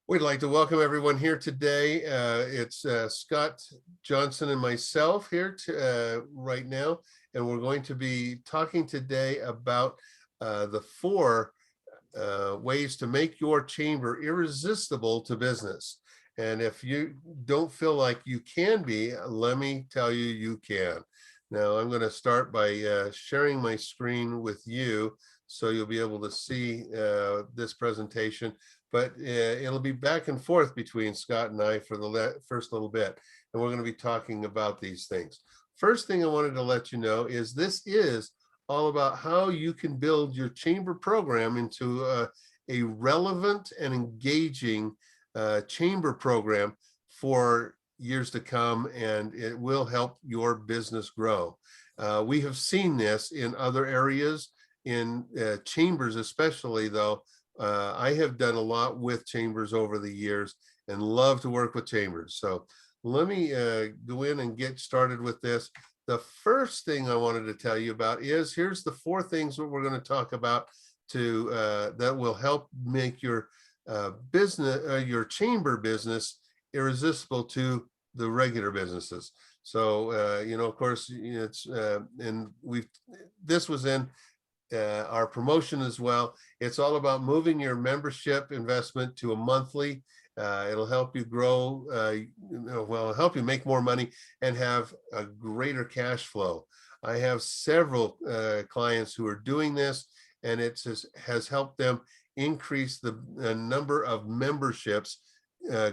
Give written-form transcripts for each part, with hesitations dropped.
We'd like to welcome everyone here today. It's Scott Johnson and myself here right now, and we're going to be talking today about the four ways to make your chamber irresistible to business. And if you don't feel like you can be, let me tell you, you can. Now, I'm going to start by sharing my screen with you so you'll be able to see this presentation, but it'll be back and forth between Scott and I for the first little bit, and we're going to be talking about these things. First thing I wanted to let you know is this is all about how you can build your chamber program into a relevant and engaging chamber program for years to come, and it will help your business grow. We have seen this in other areas, in chambers especially, though. I have done a lot with chambers over the years and love to work with chambers. So let me go in and get started with this. The first thing I wanted to tell you about is here's the four things that we're going to talk about to that will help make your your chamber business irresistible to the regular businesses. So of course, it's and we've this was in our promotion as well. It's all about moving your membership investment to a monthly. It'll help you grow, well, help you make more money and have a greater cash flow. I have several clients who are doing this, and it has helped them increase the number of memberships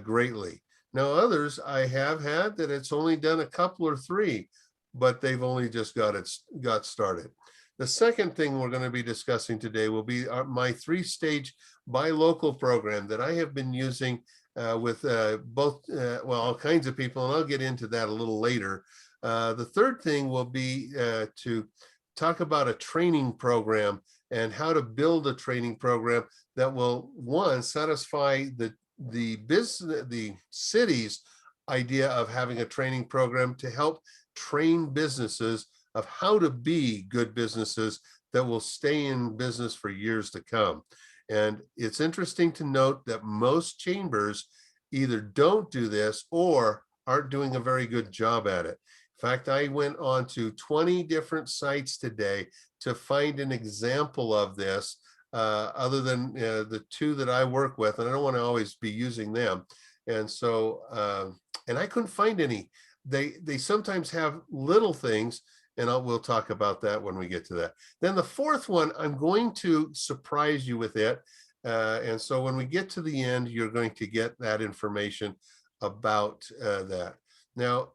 greatly. Now, others I have had that it's only done a couple or three, but they've only just got started. The second thing we're going to be discussing today will be my three-stage buy local program that I have been using with both, well, all kinds of people, and I'll get into that a little later. The third thing will be to talk about a training program and how to build a training program that will, one, satisfy the city's idea of having a training program to help train businesses of how to be good businesses that will stay in business for years to come. And it's interesting to note that most chambers either don't do this or aren't doing a very good job at it. In fact, I went on to 20 different sites today to find an example of this, other than the two that I work with, and I don't want to always be using them. And so, and I couldn't find any. They sometimes have little things, and we'll talk about that when we get to that. Then the fourth one, I'm going to surprise you with it. And so when we get to the end, you're going to get that information about that. Now,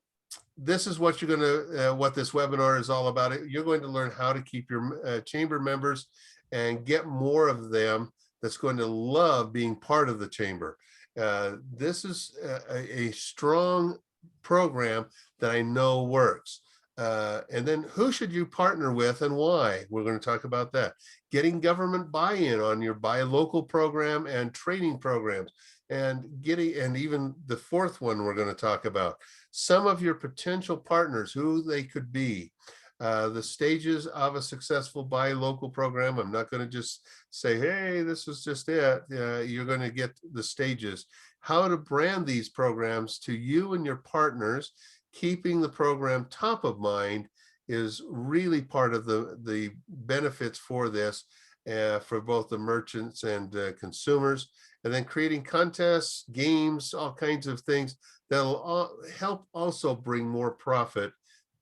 this is what you're going to, what this webinar is all about. You're going to learn how to keep your chamber members and get more of them that's going to love being part of the chamber. This is a strong program that I know works. And then who should you partner with and why? We're going to talk about that. Getting government buy-in on your buy local program and training programs, and even the fourth one we're going to talk about, some of your potential partners, who they could be, the stages of a successful buy local program. I'm not going to just say, hey, this is just it. You're going to get the stages, how to brand these programs to you and your partners. Keeping the program top of mind is really part of the benefits for this, for both the merchants and consumers. And then creating contests, games, all kinds of things that'll help also bring more profit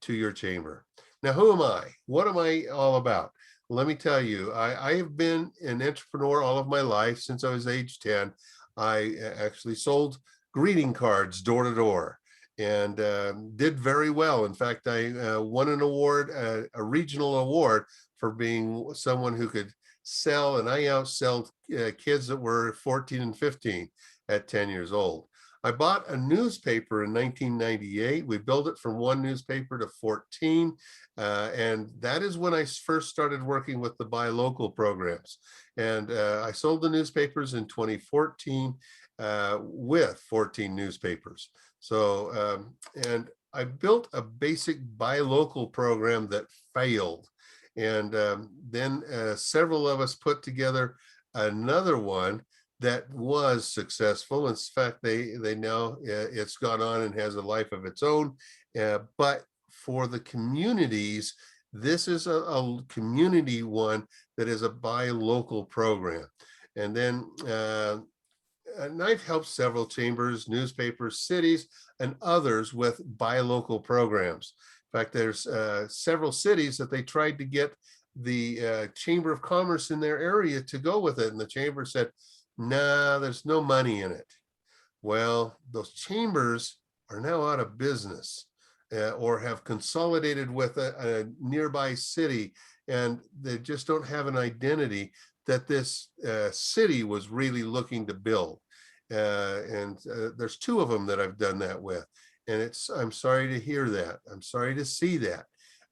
to your chamber. Now, who am I? What am I all about? Let me tell you, I have been an entrepreneur all of my life. Since I was age 10, I actually sold greeting cards door to door, and did very well. In fact, I won an award, a regional award, for being someone who could sell, and I outsell kids that were 14 and 15 at 10 years old. I bought a newspaper in 1998. We built it from one newspaper to 14. And that is when I first started working with the buy local programs. And I sold the newspapers in 2014 with 14 newspapers. So, and I built a basic buy local program that failed. And then several of us put together another one that was successful. In fact, they now it's gone on and has a life of its own. But for the communities, this is a community one that is a buy local program. And then and I've helped several chambers, newspapers, cities, and others with buy local programs. In fact, there's several cities that they tried to get the Chamber of Commerce in their area to go with it. And the chamber said, nah, there's no money in it. Well, those chambers are now out of business or have consolidated with a nearby city, and they just don't have an identity that this city was really looking to build. And there's two of them that I've done that with. And I'm sorry to hear that. I'm sorry to see that.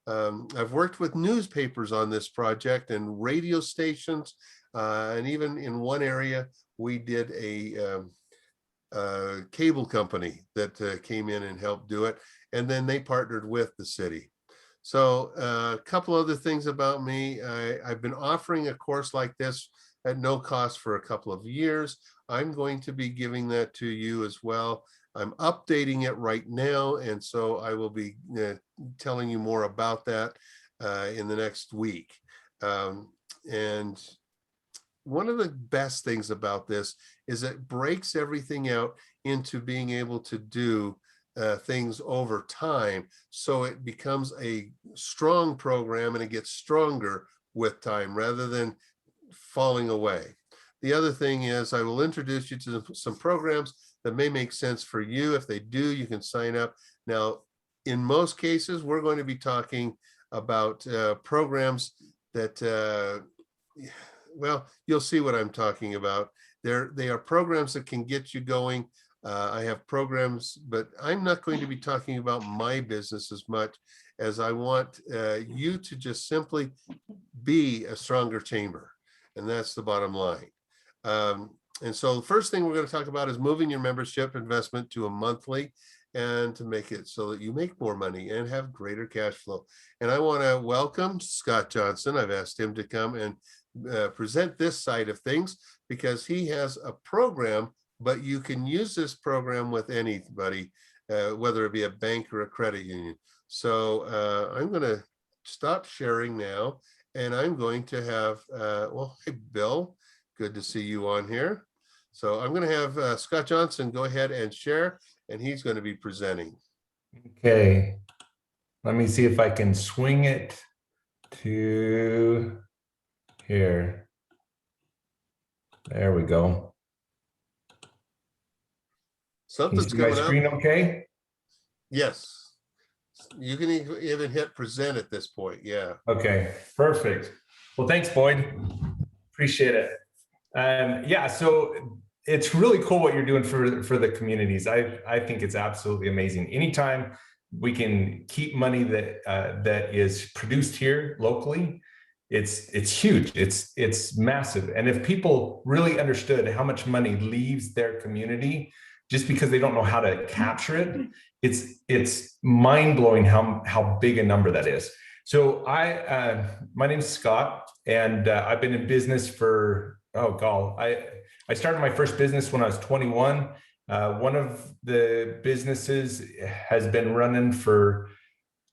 I've worked with newspapers on this project and radio stations, and even in one area, we did a cable company that came in and helped do it. And then they partnered with the city. So a couple other things about me. I've been offering a course like this at no cost for a couple of years. I'm going to be giving that to you as well. I'm updating it right now, and so I will be telling you more about that in the next week. And one of the best things about this is it breaks everything out into being able to do things over time, so it becomes a strong program and it gets stronger with time rather than falling away. The other thing is I will introduce you to some programs that may make sense for you. If they do, you can sign up. Now, in most cases, we're going to be talking about programs that, well, you'll see what I'm talking about. They are programs that can get you going. I have programs, but I'm not going to be talking about my business as much as I want you to just simply be a stronger chamber. And that's the bottom line. And so the first thing we're going to talk about is moving your membership investment to a monthly, and to make it so that you make more money and have greater cash flow. And I want to welcome Scott Johnson. I've asked him to come and present this side of things because he has a program, but you can use this program with anybody, whether it be a bank or a credit union. So I'm going to stop sharing now, and I'm going to have, well, hey, Bill, good to see you on here. So I'm going to have Scott Johnson go ahead and share, and he's going to be presenting. Okay, let me see if I can swing it to here. There we go. Something's coming up. Screen okay? Yes. You can even hit present at this point. Yeah. Okay, perfect. Well, thanks, Boyd. Appreciate it. Yeah, so it's really cool what you're doing for the communities. I think it's absolutely amazing. Anytime we can keep money that that is produced here locally, it's huge. It's massive. And if people really understood how much money leaves their community just because they don't know how to capture it, it's mind-blowing how big a number that is. So my name is Scott, and I've been in business for, oh God, I started my first business when I was 21. One of the businesses has been running for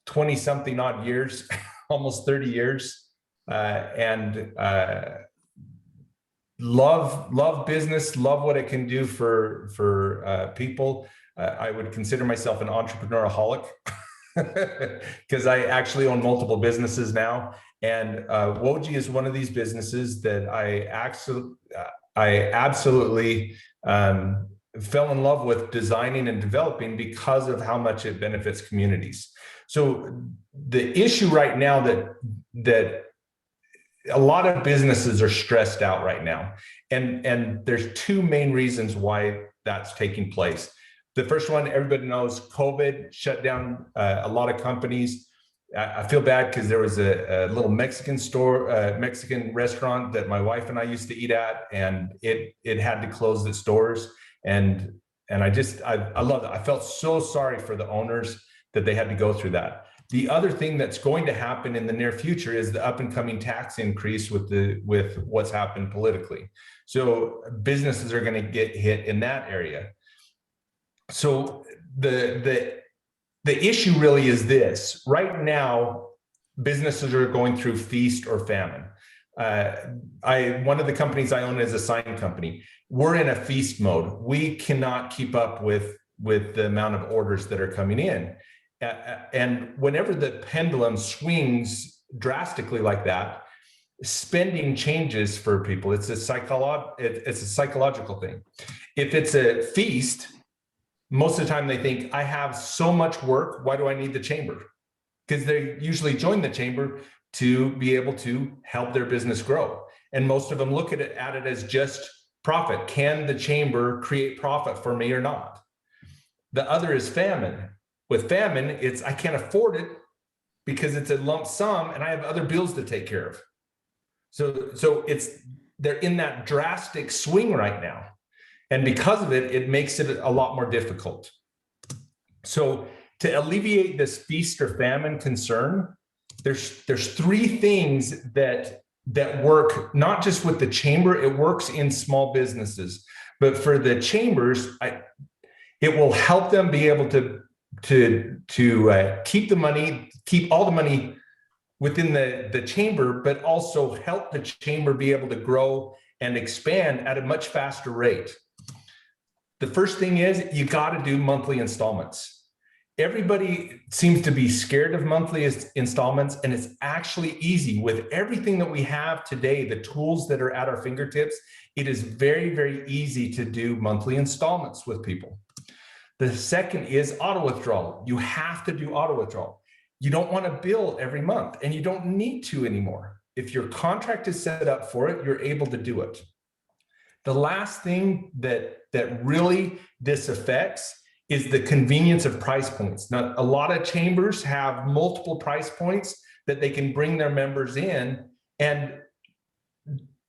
20 something odd years, almost 30 years. And love business, love what it can do for people. I would consider myself an entrepreneuraholic because I actually own multiple businesses now. And Woji is one of these businesses that I absolutely fell in love with designing and developing because of how much it benefits communities. So the issue right now that a lot of businesses are stressed out right now, and there's two main reasons why that's taking place. The first one, everybody knows, COVID shut down a lot of companies. I feel bad because there was a little Mexican store, Mexican restaurant that my wife and I used to eat at, and it had to close its doors. And I love it. I felt so sorry for the owners that they had to go through that. The other thing that's going to happen in the near future is the up and coming tax increase with what's happened politically. So businesses are going to get hit in that area. So the issue really is this: right now, businesses are going through feast or famine. One of the companies I own is a sign company. We're in a feast mode. We cannot keep up with the amount of orders that are coming in. And whenever the pendulum swings drastically like that, spending changes for people. It's a psychological thing. If it's a feast, most of the time they think, I have so much work, why do I need the chamber? Because they usually join the chamber to be able to help their business grow. And most of them look at it as just profit. Can the chamber create profit for me or not? The other is famine. With famine, it's I can't afford it because it's a lump sum and I have other bills to take care of. So they're in that drastic swing right now. And because of it, it makes it a lot more difficult. So to alleviate this feast or famine concern, there's three things that work, not just with the chamber, it works in small businesses. But for the chambers, it will help them be able to keep all the money within the chamber, but also help the chamber be able to grow and expand at a much faster rate. The first thing is you got to do monthly installments. Everybody seems to be scared of monthly installments, and it's actually easy. With everything that we have today, the tools that are at our fingertips, it is very, very easy to do monthly installments with people. The second is auto withdrawal. You have to do auto withdrawal. You don't want to bill every month, and you don't need to anymore. If your contract is set up for it, you're able to do it. The last thing that really this affects is the convenience of price points. Now, a lot of chambers have multiple price points that they can bring their members in, and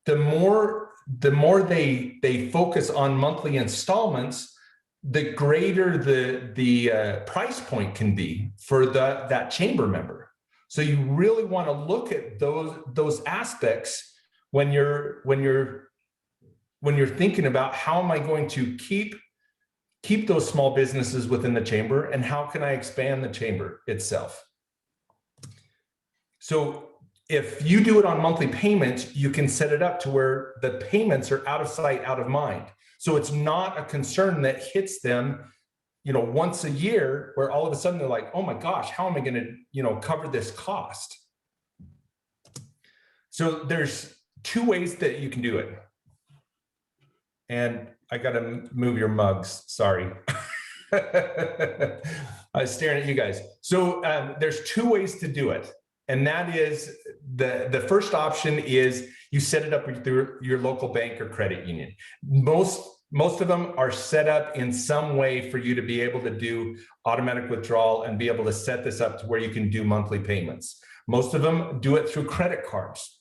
the more they focus on monthly installments, the greater the price point can be for that chamber member. So you really want to look at those aspects when you're thinking about how am I going to keep those small businesses within the chamber, and how can I expand the chamber itself? So if you do it on monthly payments, you can set it up to where the payments are out of sight, out of mind. So it's not a concern that hits them, once a year, where all of a sudden they're like, oh my gosh, how am I going to, cover this cost? So there's two ways that you can do it. And I got to move your mugs. Sorry. I was staring at you guys. So there's two ways to do it. And that is the first option is you set it up through your local bank or credit union. Most of them are set up in some way for you to be able to do automatic withdrawal and be able to set this up to where you can do monthly payments. Most of them do it through credit cards.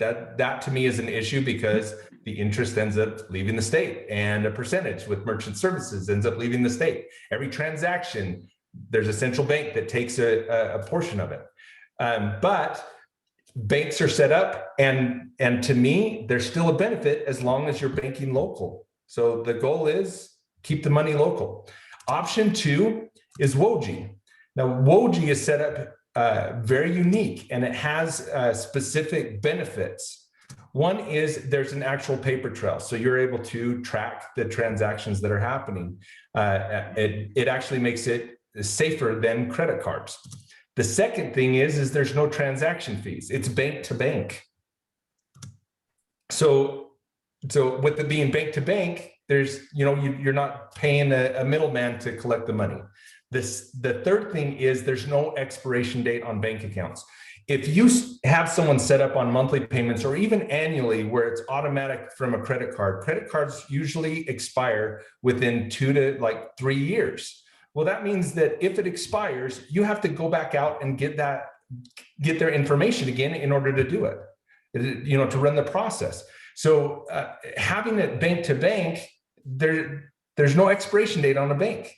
That to me is an issue because the interest ends up leaving the state, and a percentage with merchant services ends up leaving the state. Every transaction, there's a central bank that takes a portion of it. But banks are set up, and to me, there's still a benefit as long as you're banking local. So the goal is keep the money local. Option two is Woji. Now, Woji is set up very unique, and it has specific benefits. One is there's an actual paper trail, so you're able to track the transactions that are happening. It actually makes it safer than credit cards. The second thing is there's no transaction fees. It's bank to bank. So with it being bank to bank, there's you're not paying a middleman to collect the money. The third thing is there's no expiration date on bank accounts. If you have someone set up on monthly payments or even annually where it's automatic from a credit cards usually expire within 2 to 3 years. Well, that means that if it expires, you have to go back out and get their information again in order to do it, to run the process. So having it bank to bank, there's no expiration date on a bank.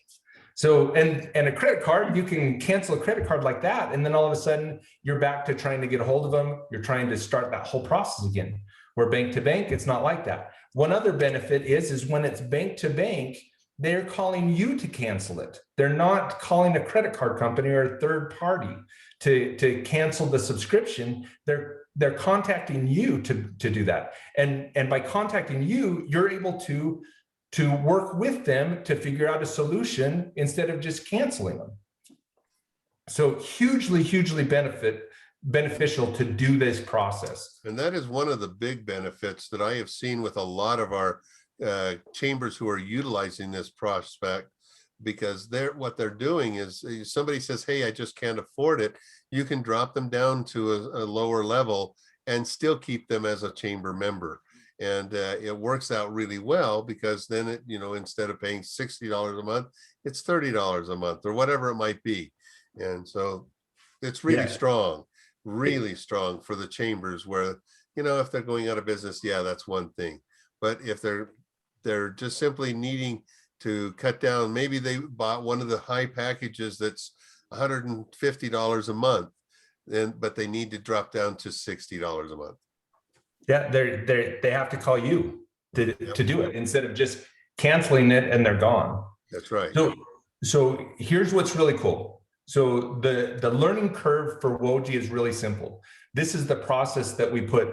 So, and a credit card, you can cancel a credit card like that. And then all of a sudden you're back to trying to get a hold of them. You're trying to start that whole process again. Where bank to bank, it's not like that. One other benefit is when it's bank to bank, they're calling you to cancel it. They're not calling a credit card company or a third party to cancel the subscription. They're contacting you to do that. And by contacting you, you're able to work with them to figure out a solution instead of just canceling them. So hugely beneficial to do this process. And that is one of the big benefits that I have seen with a lot of our chambers who are utilizing this prospect, because what they're doing is somebody says, hey, I just can't afford it. You can drop them down to a lower level and still keep them as a chamber member. And it works out really well, because then it, instead of paying $60 a month, it's $30 a month or whatever it might be. And so it's really strong, really strong for the chambers where, if they're going out of business, yeah, that's one thing. But if they're just simply needing to cut down, maybe they bought one of the high packages that's $150 a month, but they need to drop down to $60 a month. Yeah, they have to call you to do it instead of just canceling it and they're gone. That's right. So here's what's really cool. So the learning curve for Woji is really simple. This is the process that we put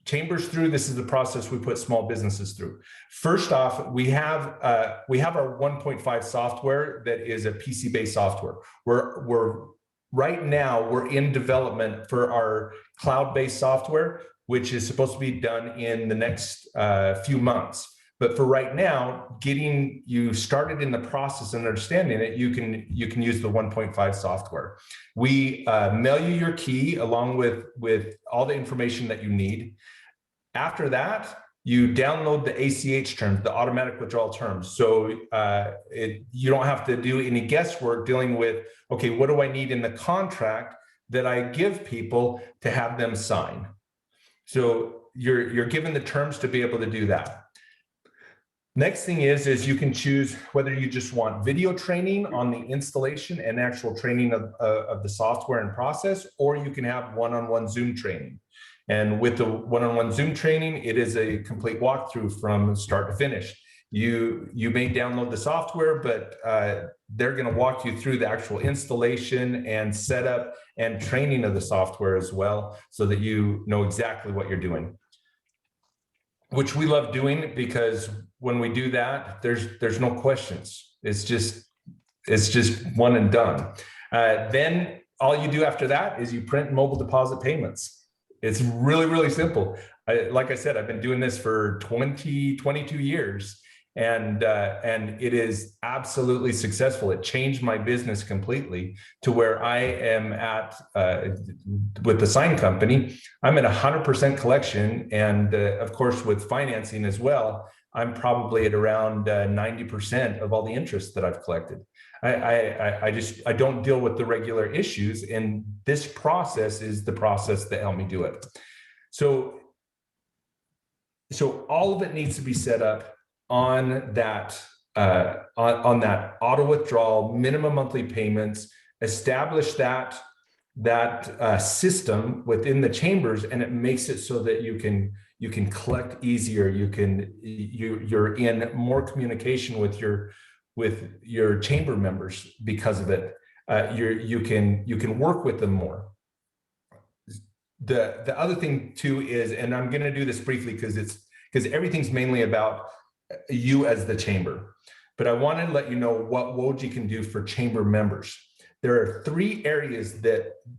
chambers through. This is the process we put small businesses through. First off, we have our 1.5 software that is a PC-based software. Right now we're in development for our cloud-based software, which is supposed to be done in the next few months. But for right now, getting you started in the process and understanding it, you can use the 1.5 software. We mail you your key along with all the information that you need. After that, you download the ACH terms, the automatic withdrawal terms. So you don't have to do any guesswork dealing with, okay, what do I need in the contract that I give people to have them sign? So you're given the terms to be able to do that. Next thing is you can choose whether you just want video training on the installation and actual training of the software and process, or you can have one-on-one Zoom training. And with the one-on-one Zoom training, it is a complete walkthrough from start to finish. You may download the software, but they're going to walk you through the actual installation and setup and training of the software as well, so that you know exactly what you're doing, which we love doing, because when we do that, there's no questions. It's just one and done. Then all you do after that is you print mobile deposit payments. It's really simple. Like I said, I've been doing this for 22 years, and it is absolutely successful. It changed my business completely to where I am at with the sign company. I'm at 100% collection, and of course with financing as well, I'm probably at around 90% of all the interest that I've collected. I don't deal with the regular issues, and this process is the process that helped me do it. So all of it needs to be set up on that auto withdrawal, minimum monthly payments, establish that system within the chambers, and it makes it so that you can collect easier. You're in more communication with your chamber members because of it. You can work with them more. The other thing too is, and I'm going to do this briefly because everything's mainly about you as the chamber, but I want to let you know what Woji can do for chamber members. There are 3 areas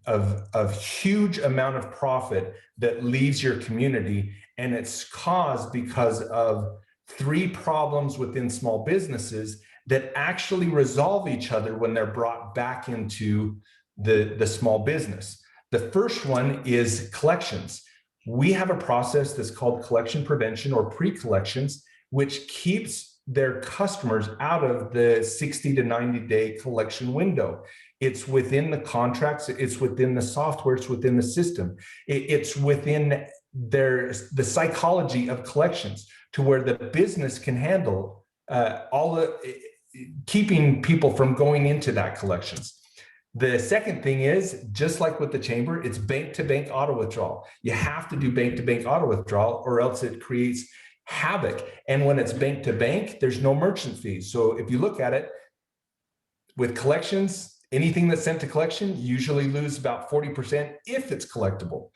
of huge amount of profit that leaves your community, and it's caused because of 3 problems within small businesses that actually resolve each other when they're brought back into the small business. The first one is collections. We have a process that's called collection prevention or pre-collections, which keeps their customers out of the 60 to 90 day collection window. It's within the contracts, it's within the software, it's within the system. It's within the psychology of collections, to where the business can handle keeping people from going into that collections. The second thing is, just like with the chamber, it's bank-to-bank auto withdrawal. You have to do bank-to-bank auto withdrawal, or else it creates havoc. And when it's bank-to-bank, there's no merchant fees. So if you look at it, with collections, anything that's sent to collection, you usually lose about 40% if it's collectible.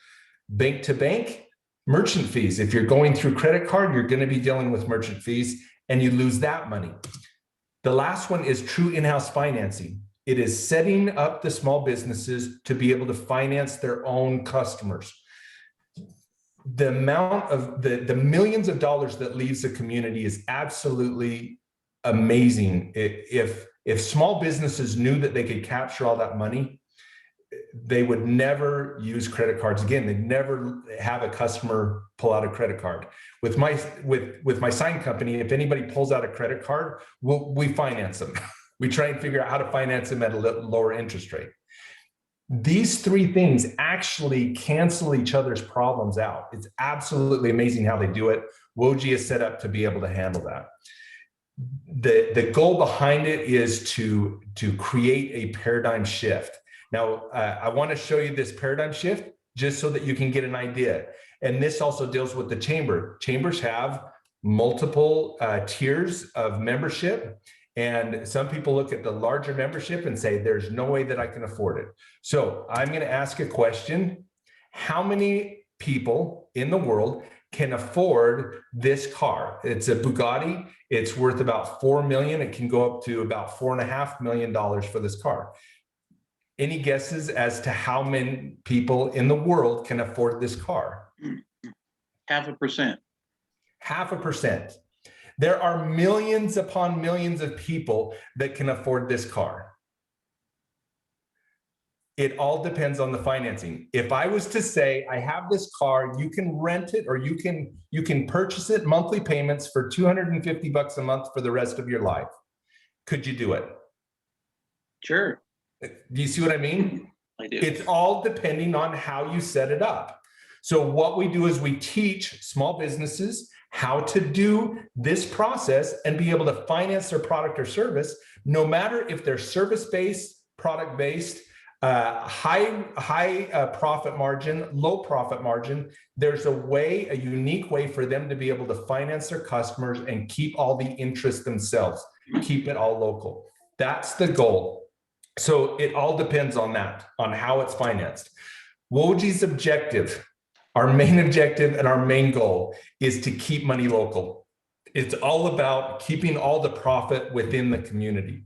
Bank-to-bank, merchant fees. If you're going through credit card, you're going to be dealing with merchant fees, and you lose that money. The last one is true in-house financing. It is setting up the small businesses to be able to finance their own customers. The amount of the millions of dollars that leaves the community is absolutely amazing. If small businesses knew that they could capture all that money, they would never use credit cards again. They'd never have a customer pull out a credit card. With my sign company, if anybody pulls out a credit card, we finance them. We try and figure out how to finance them at a lower interest rate. These three things actually cancel each other's problems out. It's absolutely amazing how they do it. Woji is set up to be able to handle that. The goal behind it is to create a paradigm shift. Now, I want to show you this paradigm shift just so that you can get an idea. And this also deals with the chamber. Chambers have multiple tiers of membership. And some people look at the larger membership and say, there's no way that I can afford it. So I'm going to ask a question. How many people in the world can afford this car? It's a Bugatti. It's worth about $4 million. It can go up to about $4.5 million for this car. Any guesses as to how many people in the world can afford this car? 0.5%. 0.5%. There are millions upon millions of people that can afford this car. It all depends on the financing. If I was to say, I have this car, you can rent it, or you can purchase it monthly payments for $250 a month for the rest of your life. Could you do it? Sure. Do you see what I mean? I do. It's all depending on how you set it up. So what we do is we teach small businesses how to do this process and be able to finance their product or service, no matter if they're service-based, product-based, high profit margin, low profit margin. There's a unique way for them to be able to finance their customers and keep all the interest themselves, keep it all local. That's the goal. So it all depends on that, on how it's financed. Woji's objective, our main objective and our main goal, is to keep money local. It's all about keeping all the profit within the community.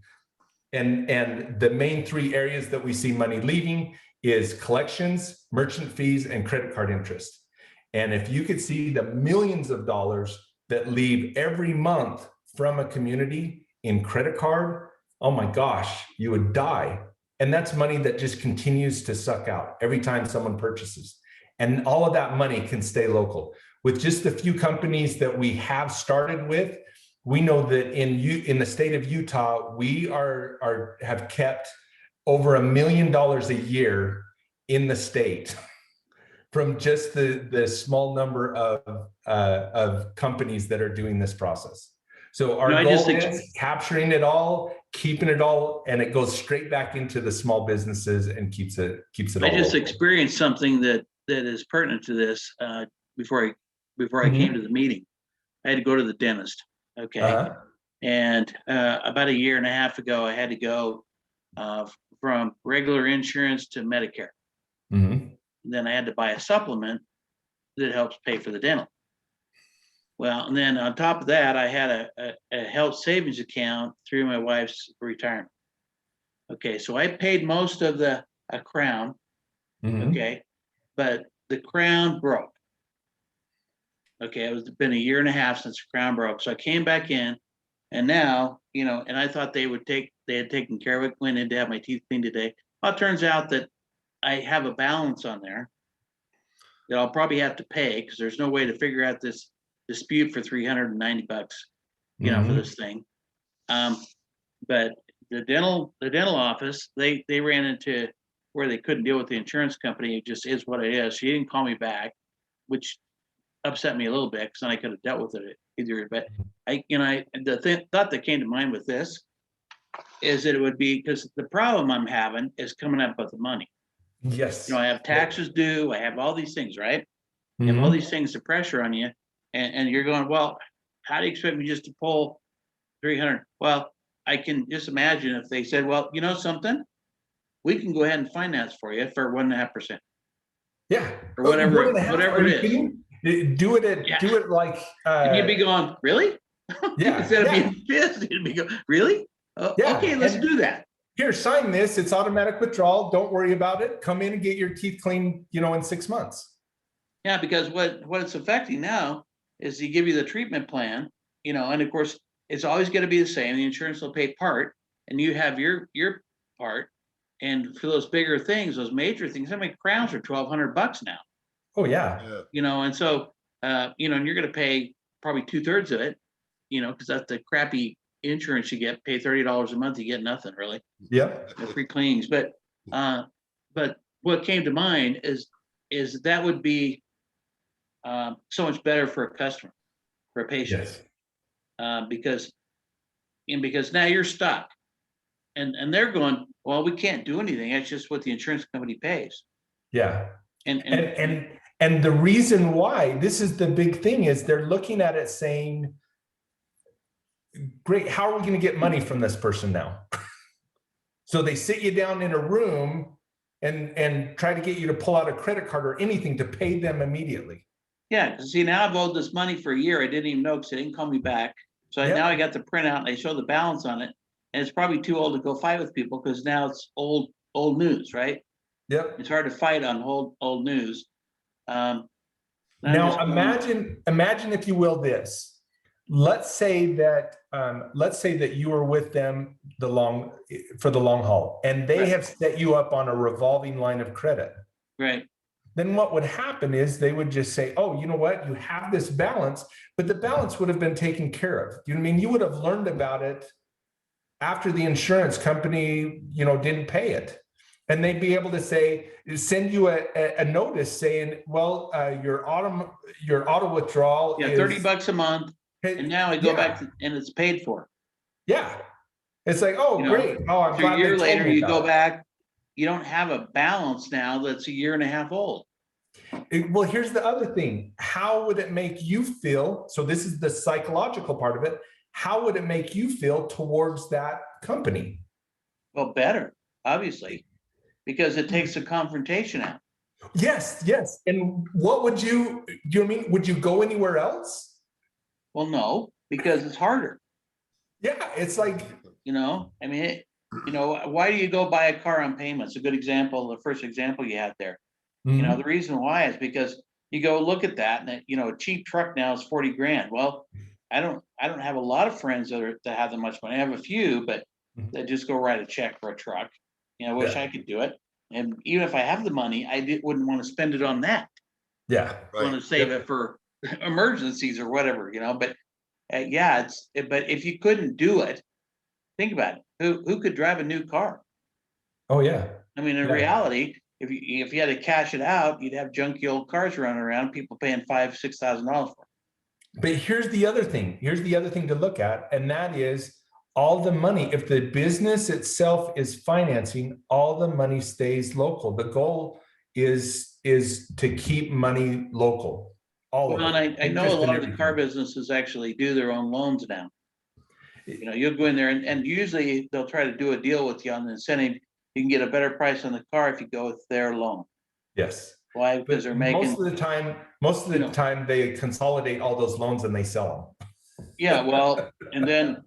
And the main three areas that we see money leaving is collections, merchant fees, and credit card interest. And if you could see the millions of dollars that leave every month from a community in credit card, oh my gosh, you would die. And that's money that just continues to suck out every time someone purchases. And all of that money can stay local. With just the few companies that we have started with, we know that in the state of Utah, we have kept over $1 million a year in the state from just the small number of companies that are doing this process. So our goal is capturing it all, keeping it all, and it goes straight back into the small businesses and keeps it all. I just experienced something that is pertinent to this before I came to the meeting. I had to go to the dentist. Okay. And about 1.5 years ago, I had to go from regular insurance to Medicare. Then I had to buy a supplement that helps pay for the dental. Well, and then on top of that, I had a health savings account through my wife's retirement. Okay, so I paid most of a crown. Okay, but the crown broke. Okay, it was been 1.5 years since the crown broke. So I came back in, and now, and I thought they had taken care of it, went in to have my teeth cleaned today. Well, it turns out that I have a balance on there that I'll probably have to pay, because there's no way to figure out this dispute for $390, for this thing. But the dental office, they ran into where they couldn't deal with the insurance company. It just is what it is. She didn't call me back, which upset me a little bit, because then I could have dealt with it either. But thought that came to mind with this is that it would be, because the problem I'm having is coming up with the money. Yes. I have taxes due, I have all these things, right? I have all these things to pressure on you, and you're going, well, how do you expect me just to pull 300? Well, I can just imagine if they said, well, you know something? We can go ahead and finance for you for 1.5%. Yeah. Or whatever, 1.5, whatever are it you is. kidding? Do it like, And you'd be going, really? yeah, Instead of yeah. being pissed, you'd be going, really? Yeah, Okay, let's and- do that. here, sign this. It's automatic withdrawal. Don't worry about it. Come in and get your teeth cleaned, in 6 months. Yeah, because what it's affecting now is they give you the treatment plan, and of course, it's always going to be the same. The insurance will pay part, and you have your part. And for those bigger things, those major things, I mean, crowns are $1,200 now. Oh yeah. And so and you're going to pay probably 2/3 of it, because that's the crappy insurance you get. Pay $30 a month, you get nothing really. Yep. Free cleanings. But what came to mind is that would be so much better for a customer, for a patient. Yes. Because now you're stuck, and they're going, well, we can't do anything. That's just what the insurance company pays. Yeah. And And the reason why, this is the big thing, is they're looking at it saying, great, how are we going to get money from this person now? So they sit you down in a room and try to get you to pull out a credit card or anything to pay them immediately. yeah, because see, now I've owed this money for a year. I didn't even know because they didn't call me back. So Yep. now I got the printout and I show the balance on it, and it's probably too old to go fight with people because now it's old news, right? Yep. It's hard to fight on old news. I'm Now just going, imagine, if you will, this. Let's say that you are with them for the long haul, and they Right. have set you up on a revolving line of credit. right. Then what would happen is they would just say, oh, you know what? You have this balance, but the balance would have been taken care of. You know what I mean? You would have learned about it after the insurance company, didn't pay it. And they'd be able to send you a notice saying, well, your auto withdrawal Yeah, is $30 a month, and now I go back and it's paid for. Yeah. It's like, oh, great. Oh, I'm So glad a they year told later, me you about go it. back, you don't have a balance now that's a year and a half old. Well, here's the other thing. How would it make you feel? So this is the psychological part of it. How would it make you feel towards that company? Well, better, obviously, because it takes the confrontation out. Yes, yes. And what would do you know what I mean? Would you go anywhere else? Well, no, because it's harder. Yeah, it's like, I mean, why do you go buy a car on payments? A good example, the first example you had there. mhm, The reason why is because you go look at that, and a cheap truck now is 40 grand. Well, I don't have a lot of friends that have that much money. I have a few, but that just go write a check for a truck. I wish Yeah. I could do it. And even if I have the money, wouldn't want to spend it on that. yeah. I want to save it for emergencies or whatever, But but if you couldn't do it, think about it. Who could drive a new car? Oh, yeah. I mean, in Yeah. reality, if you had to cash it out, you'd have junky old cars running around, people paying $5,000-6,000 for. But here's the other thing. Here's the other thing to look at, and that is all the money. If the business itself is financing, all the money stays local. The goal is to keep money local. All Well, of and it. I know a Interest and lot of the car everything. businesses actually do their own loans now. You'll go in there and usually they'll try to do a deal with you on the incentive. You can get a better price on the car if you go with their loan. Yes. Why? But Because they're making. most of the time they consolidate all those loans and they sell them. Yeah, well, and then,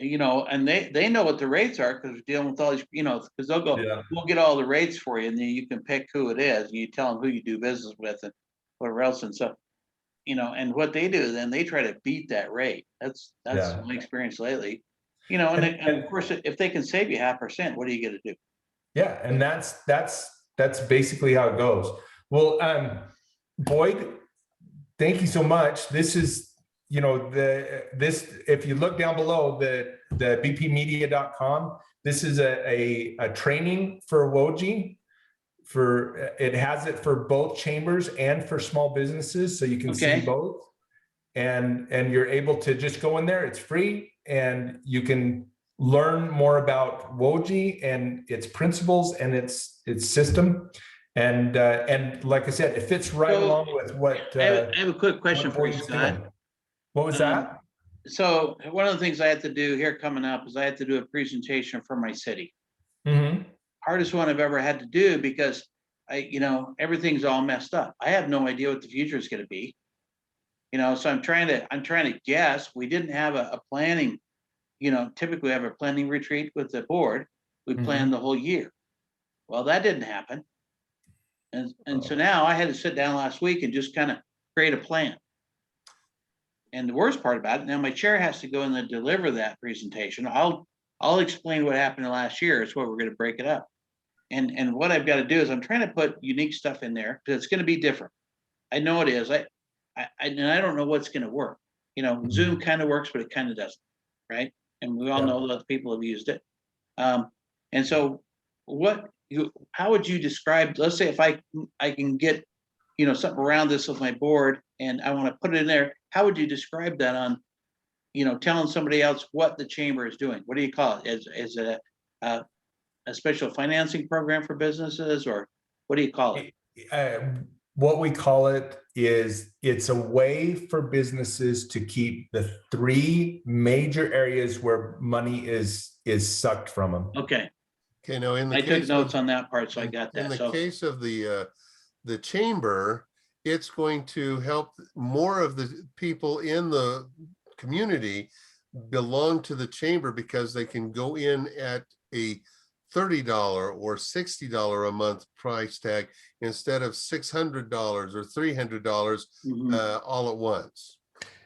and they know what the rates are because they're dealing with all these, because they'll go, Yeah. we'll get all the rates for you, and then you can pick who it is, and you tell them who you do business with and whatever else. And so, and what they do, then they try to beat that rate. That's Yeah. my experience lately. And of course, if they can save you 0.5%, what are you gonna do? Yeah, and that's basically how it goes. Well, Boyd, thank you so much. This is, if you look down below the bpmedia.com, this is a training for Woji. It has it for both chambers and for small businesses, so you can Okay. see both. And you're able to just go in there. It's free, and you can learn more about Woji and its principles and its system. And like I said, it fits right So, along with what I have a quick question what for you, Boyd's Scott. doing. What was Um, that? So one of the things I have to do here coming up is I have to do a presentation for my city. Mm-hmm. Hardest one I've ever had to do because everything's all messed up. I have no idea what the future is going to be. So I'm trying to guess. We didn't have a planning, typically we have a planning retreat with the board. We Mhm. planned the whole year. Well, that didn't happen. And so now I had to sit down last week and just kind of create a plan. And the worst part about it, now my chair has to go in and deliver that presentation. I'll explain what happened last year. It's what we're going to break it up. And what I've got to do is I'm trying to put unique stuff in there because it's going to be different. I know it is. I don't know what's going to work. Zoom kind of works, but it kind of doesn't, right? And we all Yeah. know that people have used it. And so how would you describe, let's say if I can get, something around this with my board and I want to put it in there, how would you describe that on, telling somebody else what the chamber is doing? What do you call it? Is it a special financing program for businesses, or what do you call it? What we call it is it's a way for businesses to keep the 3 major areas where money is sucked from them. Okay, Okay, now in the I took case notes of, on that part, so I got in that. the So, case of the chamber, it's going to help more of the people in the community belong to the chamber because they can go in at a $30 or $60 a month price tag instead of $600 or $300 mhm. all at once.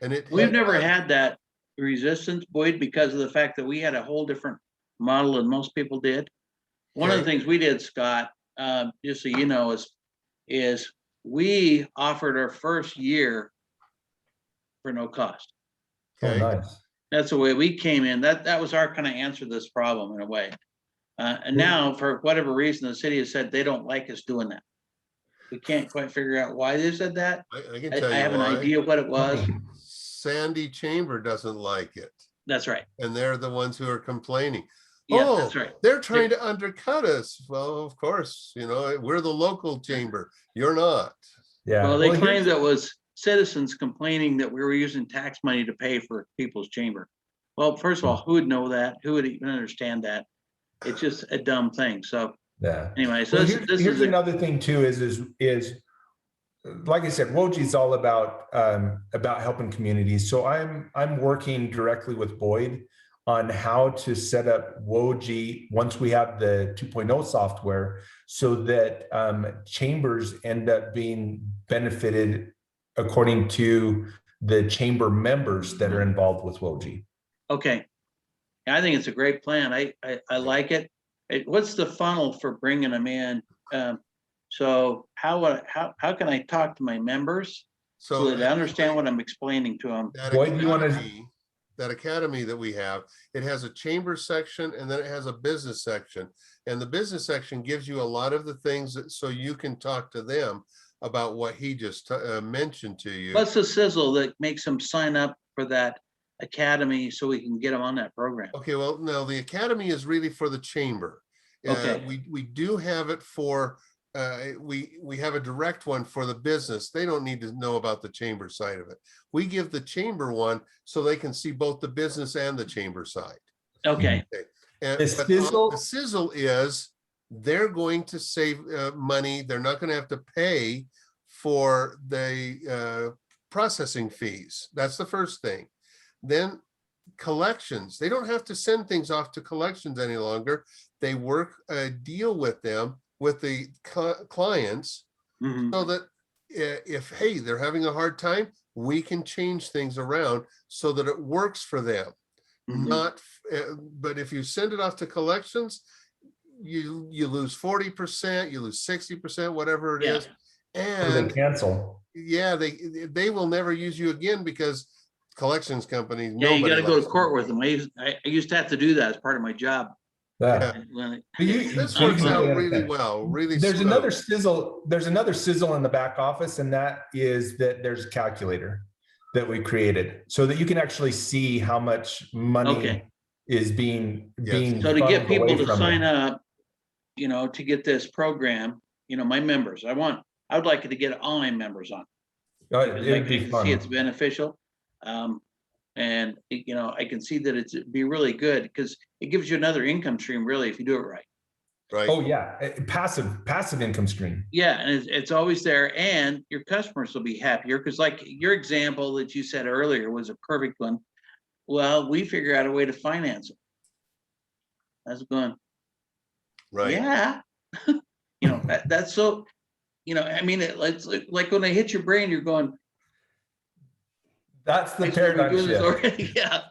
And We've never had that resistance, Boyd, because of the fact that we had a whole different model than most people did. One of the Okay. things we did, Scott, just so you know, is we offered our first year for no cost. Oh, Okay. nice. That's the way we came in. That was our kind of answer to this problem in a way. And now, for whatever reason, the city has said they don't like us doing that. We can't quite figure out why they said that. I can I tell you have an why. idea what it was. Sandy Chamber doesn't like it. That's right. And they're the ones who are complaining. Yeah, Oh, that's right. they're trying to undercut us. Well, of course, we're the local chamber. You're not. Yeah. Well, they here's- claimed that was citizens complaining that we were using tax money to pay for people's chamber. Well, first of all, who would know that? Who would even understand that? It's just a dumb thing. So Yeah. anyway, so Well, this here's is another thing too, is like I said, Woji is all about helping communities. So I'm working directly with Boyd on how to set up Woji once we have the 2.0 software, so that chambers end up being benefited according to the chamber members that are involved with Woji. okay. I think it's a great plan. I like it. What's the funnel for bringing them in? So how can I talk to my members so that they understand what I'm explaining to them? Boyd, you wanna- that academy that we have, it has a chamber section and then it has a business section. And the business section gives you a lot of the things so you can talk to them about what he just mentioned to you. What's the sizzle that makes them sign up for that academy so we can get them on that program? Okay, well, no, the academy is really for the chamber. Okay. We do have it for, we have a direct one for the business. They don't need to know about the chamber side of it. We give the chamber one so they can see both the business and the chamber side. Okay, And The but sizzle- the sizzle is they're going to save money. They're not going to have to pay for the processing fees. That's the first thing. Then collections, they don't have to send things off to collections any longer. They work a deal with them, with the clients, mhm, so that if, hey, they're having a hard time, we can change things around so that it works for them. mhm. Not, but if you send it off to collections, you lose 40%, you lose 60%, whatever it Yeah. is. Or they And cancel. yeah, they will never use you again because collections companies. Yeah, you gotta nobody go to likes court with them. I used to have to do that as part of my job. Yeah. When This So you works can out really really understand. well, really. There's smooth. another sizzle. There's another sizzle in the back office, and that is that there's a calculator that we created so that you can actually see how much money Okay. is being Yes. So to get funneled away people to from sign it. up, to get this program, my members, I would like to get all my members on. Because I It'd be can see fun. it's beneficial. And I can see that it'd be really good because it gives you another income stream, really, if you do it right. Right. Oh yeah, passive income stream. Yeah, and it's always there, and your customers will be happier because, like your example that you said earlier was a perfect one. Well, we figure out a way to finance it. That's going. Right. Yeah, that's so. I mean, it's like when they hit your brain, you're going. That's the "Thanks for paradigm doing this shift. already." Yeah,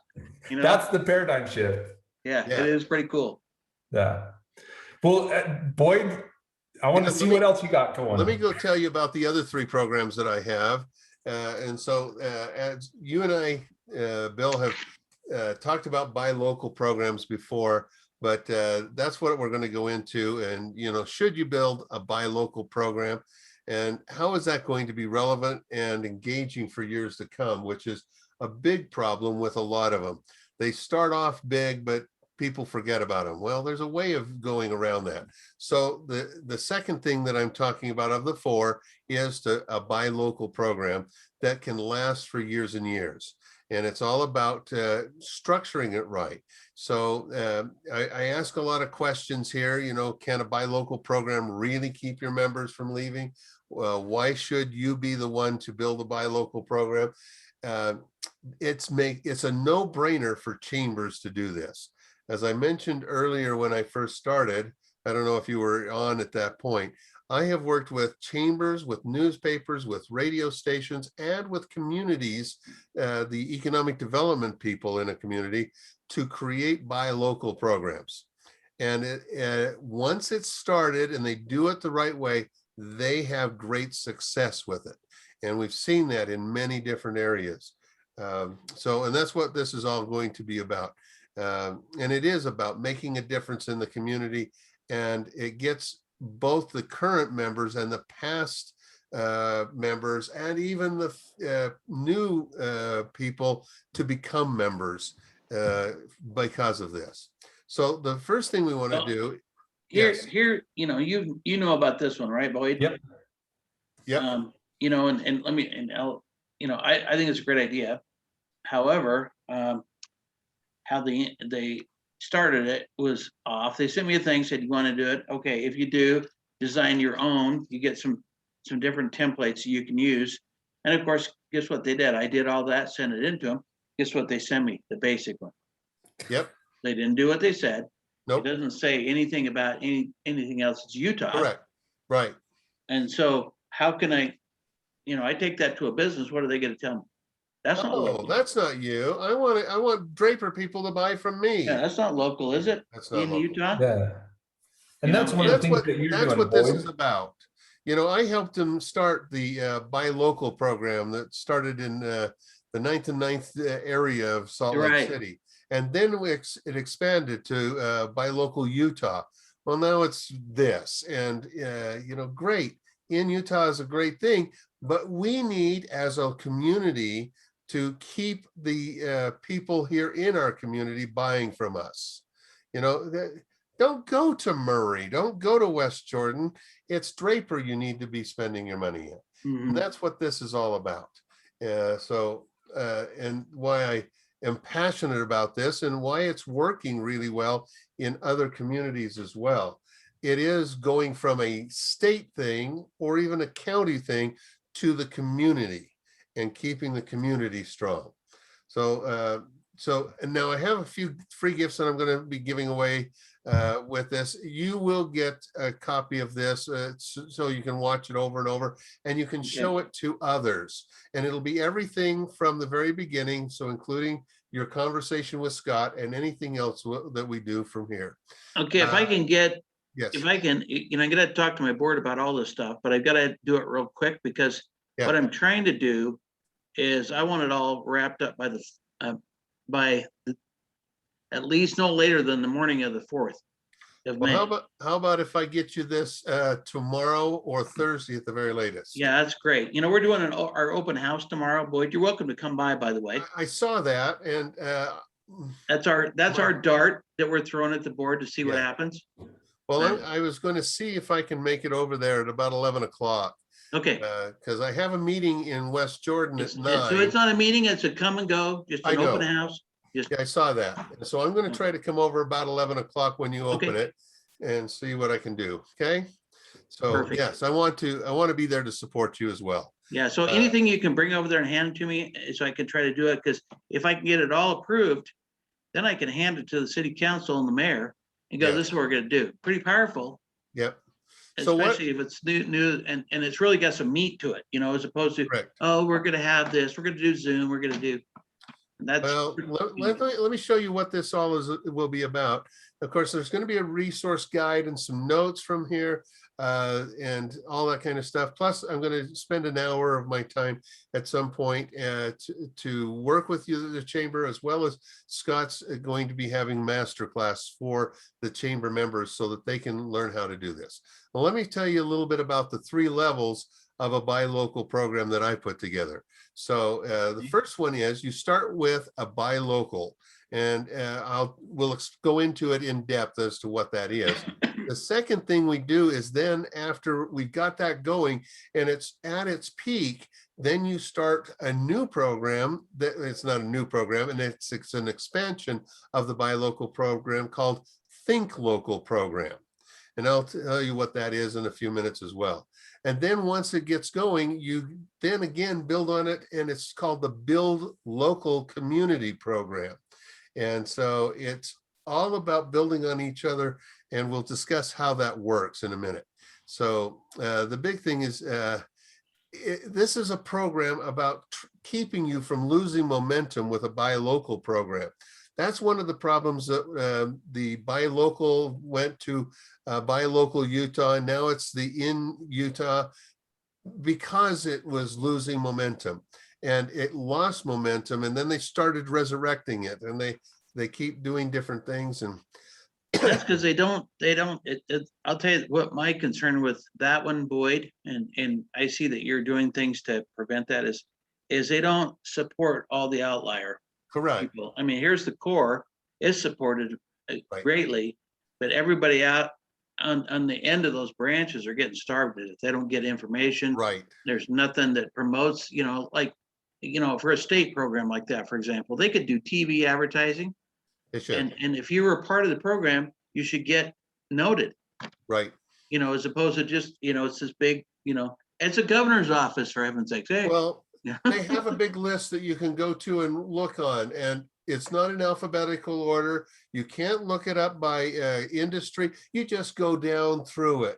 That's the paradigm shift. yeah, Yeah. it is pretty cool. Yeah. Well, Boyd, I want to see what else you got going. Let me go tell you about the other 3 programs that I have. And so as you and I, Bill, have talked about buy local programs before, but that's what we're going to go into. And, should you build a buy local program, and how is that going to be relevant and engaging for years to come, which is a big problem with a lot of them. They start off big, but people forget about them. Well, there's a way of going around that. So the second thing that I'm talking about of the 4 is a buy local program that can last for years and years. And it's all about structuring it right. So I ask a lot of questions here. Can a buy local program really keep your members from leaving? Why should you be the one to build a buy local program? It's a no-brainer for chambers to do this. As I mentioned earlier when I first started, I don't know if you were on at that point, I have worked with chambers, with newspapers, with radio stations, and with communities, the economic development people in a community, to create buy local programs. And once it's started and they do it the right way, they have great success with it. And we've seen that in many different areas. And that's what this is all going to be about. And it is about making a difference in the community, and it gets both the current members and the past members and even the new people to become members because of this. So the first thing we want to do here, you know about this one, right, Boyd? Yep. Yep. And let me, I think it's a great idea. However, how they started it was off. They sent me a thing, said, you want to do it? Okay, if you do, design your own. You get some different templates you can use. And of course, guess what they did? I did all that, sent it into them. Guess what they sent me? The basic one. Yep. They didn't do what they said. Nope. It doesn't say anything about anything else. It's Utah. Correct. Right. And so how can I take that to a business? What are they going to tell me? That's not local. That's not you. I want Draper people to buy from me. Yeah, that's not local, is it? That's not in local. Utah. Yeah. And that's one of the things that you're doing. That's what this Boyd. is about. I helped them start the buy local program that started in the 9th and 9th area of Salt Lake City. And then it expanded to buy local Utah. Well, now it's this, and great. In Utah is a great thing, but we need, as a community, to keep the people here in our community buying from us. Don't go to Murray, don't go to West Jordan. It's Draper you need to be spending your money in. Mhm. And that's what this is all about. And why I am passionate about this, and why it's working really well in other communities as well. It is going from a state thing or even a county thing to the community, and keeping the community strong. And now I have a few free gifts that I'm going to be giving away with this. You will get a copy of this so you can watch it over and over, and you can show it to others. And it'll be everything from the very beginning, so including your conversation with Scott and anything else that we do from here. Okay, if I can get, Yes. if I can, I got to talk to my board about all this stuff, but I've got to do it real quick because what I'm trying to do is I want it all wrapped up by at least no later than the morning of the 4th of May. Well, how about if I get you this tomorrow or Thursday at the very latest? Yeah, that's great. We're doing our open house tomorrow. Boyd, you're welcome to come by the way. I saw that, and That's our dart that we're throwing at the board to see what Yeah. happens. Well, Right. I was going to see if I can make it over there at about 11 o'clock. Okay. Because I have a meeting in West Jordan at So 9. it's not a meeting, it's a come and go, just I an open know. house. Just, Yeah, I saw that. So I'm going to try to come over about 11 o'clock when you open Okay. it and see what I can do. Okay. So Perfect. yes, I want to be there to support you as well. yeah, so Uh, anything you can bring over there and hand to me, so I can try to do it, because if I can get it all approved, then I can hand it to the city council and the mayor and go, Yes. this is what we're gonna do. Pretty powerful, Yep. So what, especially if it's new, and it's really got some meat to it, as opposed to, correct. oh, we're gonna have this, we're gonna do Zoom, we're gonna do. And that's, Well, let me show you what this all will be about. Of course, there's going to be a resource guide and some notes from here and all that kind of stuff. Plus, I'm going to spend an hour of my time at some point to work with you, the chamber, as well as Scott's going to be having masterclass for the chamber members so that they can learn how to do this. Well, let me tell you a little bit about the 3 levels of a buy local program that I put together. So the first one is you start with a buy local, and we'll go into it in depth as to what that is. The second thing we do is then after we got that going and it's at its peak, then you start a new program that it's not a new program, and it's an expansion of the buy local program called Think Local program. And I'll tell you what that is in a few minutes as well. And then once it gets going, you then again build on it, and it's called the Build Local Community Program. And so it's all about building on each other, and we'll discuss how that works in a minute. So the big thing is this is a program about keeping you from losing momentum with a buy local program. That's one of the problems that the buy local went to buy local Utah, and now it's the in Utah, because it was losing momentum, and it lost momentum, and then they started resurrecting it, and they keep doing different things. And that's because they don't, I'll tell you what my concern with that one, Boyd, and I see that you're doing things to prevent that is they don't support all the outlier correct. people. I mean, here's the core is supported Right. greatly, but everybody out on the end of those branches are getting starved if they don't get information. Right. There's nothing that promotes, like, for a state program like that, for example, they could do TV advertising. It should. And if you were a part of the program, you should get noted, Right. as opposed to just, it's this big, it's a governor's office, for heaven's sakes. Hey, Well, yeah. they have a big list that you can go to and look on, and it's not in alphabetical order. You can't look it up by industry. You just go down through it.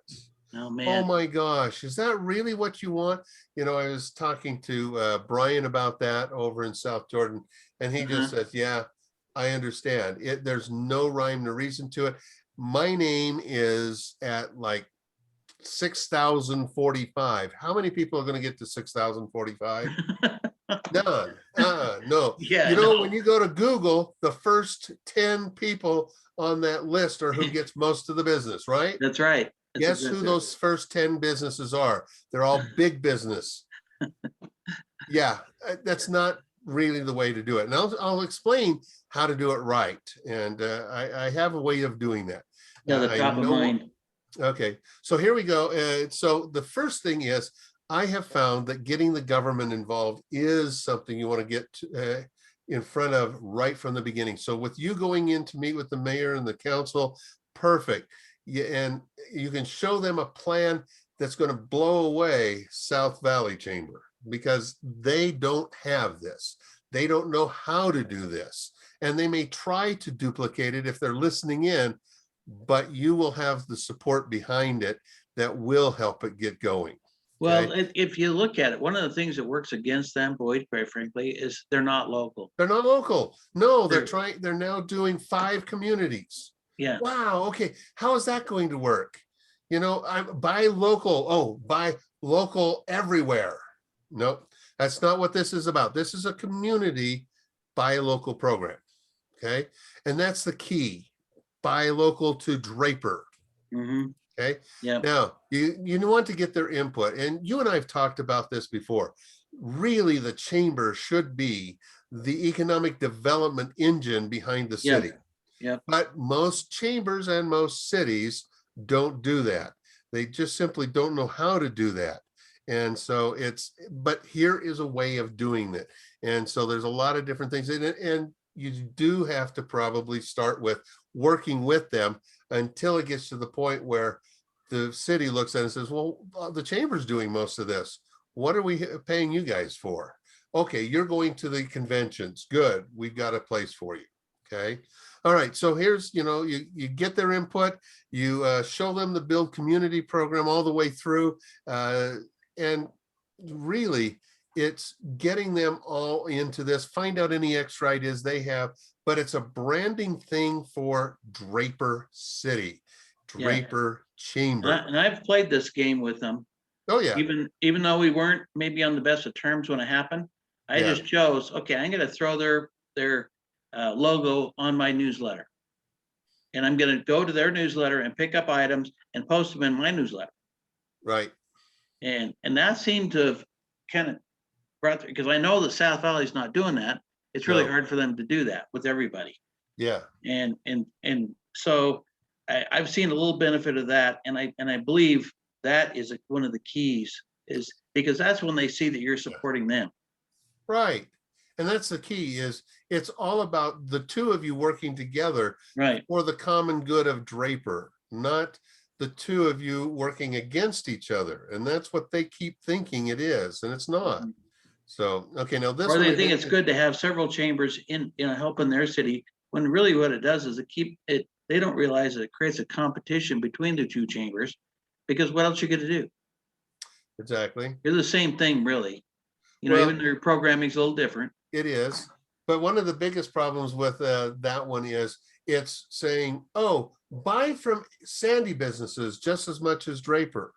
Oh, Oh man. my gosh, is that really what you want? I was talking to Brian about that over in South Jordan, and he just says, yeah, I understand. There's no rhyme or reason to it. My name is at like 6,045. How many people are going to get to 6,045? None. No. Yeah, When you go to Google, the first 10 people on that list are who gets most of the business, right? That's right. Guess who those first 10 businesses are? They're all big business. Yeah, that's not really the way to do it. And I'll explain how to do it right. And I have a way of doing that. Yeah, the I top of know- mind. Okay, so here we go. So the first thing is, I have found that getting the government involved is something you want to get in front of right from the beginning. So with you going in to meet with the mayor and the council, perfect. And you can show them a plan that's going to blow away South Valley Chamber, because they don't have this. They don't know how to do this. And they may try to duplicate it if they're listening in, but you will have the support behind it that will help it get going. Well, if you look at it, one of the things that works against them, Boyd, quite frankly, is they're not local. They're not local. No, They're- they're now doing 5 communities. Yeah. Wow. Okay. How is that going to work? I'm buy local. Oh, buy local everywhere. Nope. That's not what this is about. This is a community buy local program. Okay. And that's the key. Buy local to Draper. Mm-hmm. Okay. Yeah. Now you want to get their input, and you and I have talked about this before. Really, the chamber should be the economic development engine behind the Yep. city. Yep. But most chambers and most cities don't do that. They just simply don't know how to do that. And so but here is a way of doing it. And so there's a lot of different things in it. And you do have to probably start with working with them until it gets to the point where the city looks at it and says, well, the chamber's doing most of this. What are we paying you guys for? Okay, you're going to the conventions. Good. We've got a place for you. Okay. All right. So here's, you get their input, you show them the Build Community program all the way through. And really, it's getting them all into this, find out any extra ideas they have, but it's a branding thing for Draper City, Draper Chamber. And I've played this game with them. Oh, yeah. Even though we weren't maybe on the best of terms when it happened, I Yeah. just chose, okay, I'm going to throw their logo on my newsletter. And I'm going to go to their newsletter and pick up items and post them in my newsletter. Right. And that seemed to have kind of brought, because I know that South Valley's not doing that. It's really No. hard for them to do that with everybody. Yeah. And so I've seen a little benefit of that. And I believe that is one of the keys, is because that's when they see that you're supporting them. Right. And that's the key, is it's all about the two of you working together Right. for the common good of Draper, not the two of you working against each other. And that's what they keep thinking it is, and it's not. So, okay, now this Or one, they think it's good to have several chambers in helping their city, when really what it does is they don't realize that it creates a competition between the two chambers, because what else you going to do? Exactly. You're the same thing, really. Well, even their programming's a little different. It is. But one of the biggest problems with that one is it's saying, oh, buy from Sandy businesses just as much as Draper.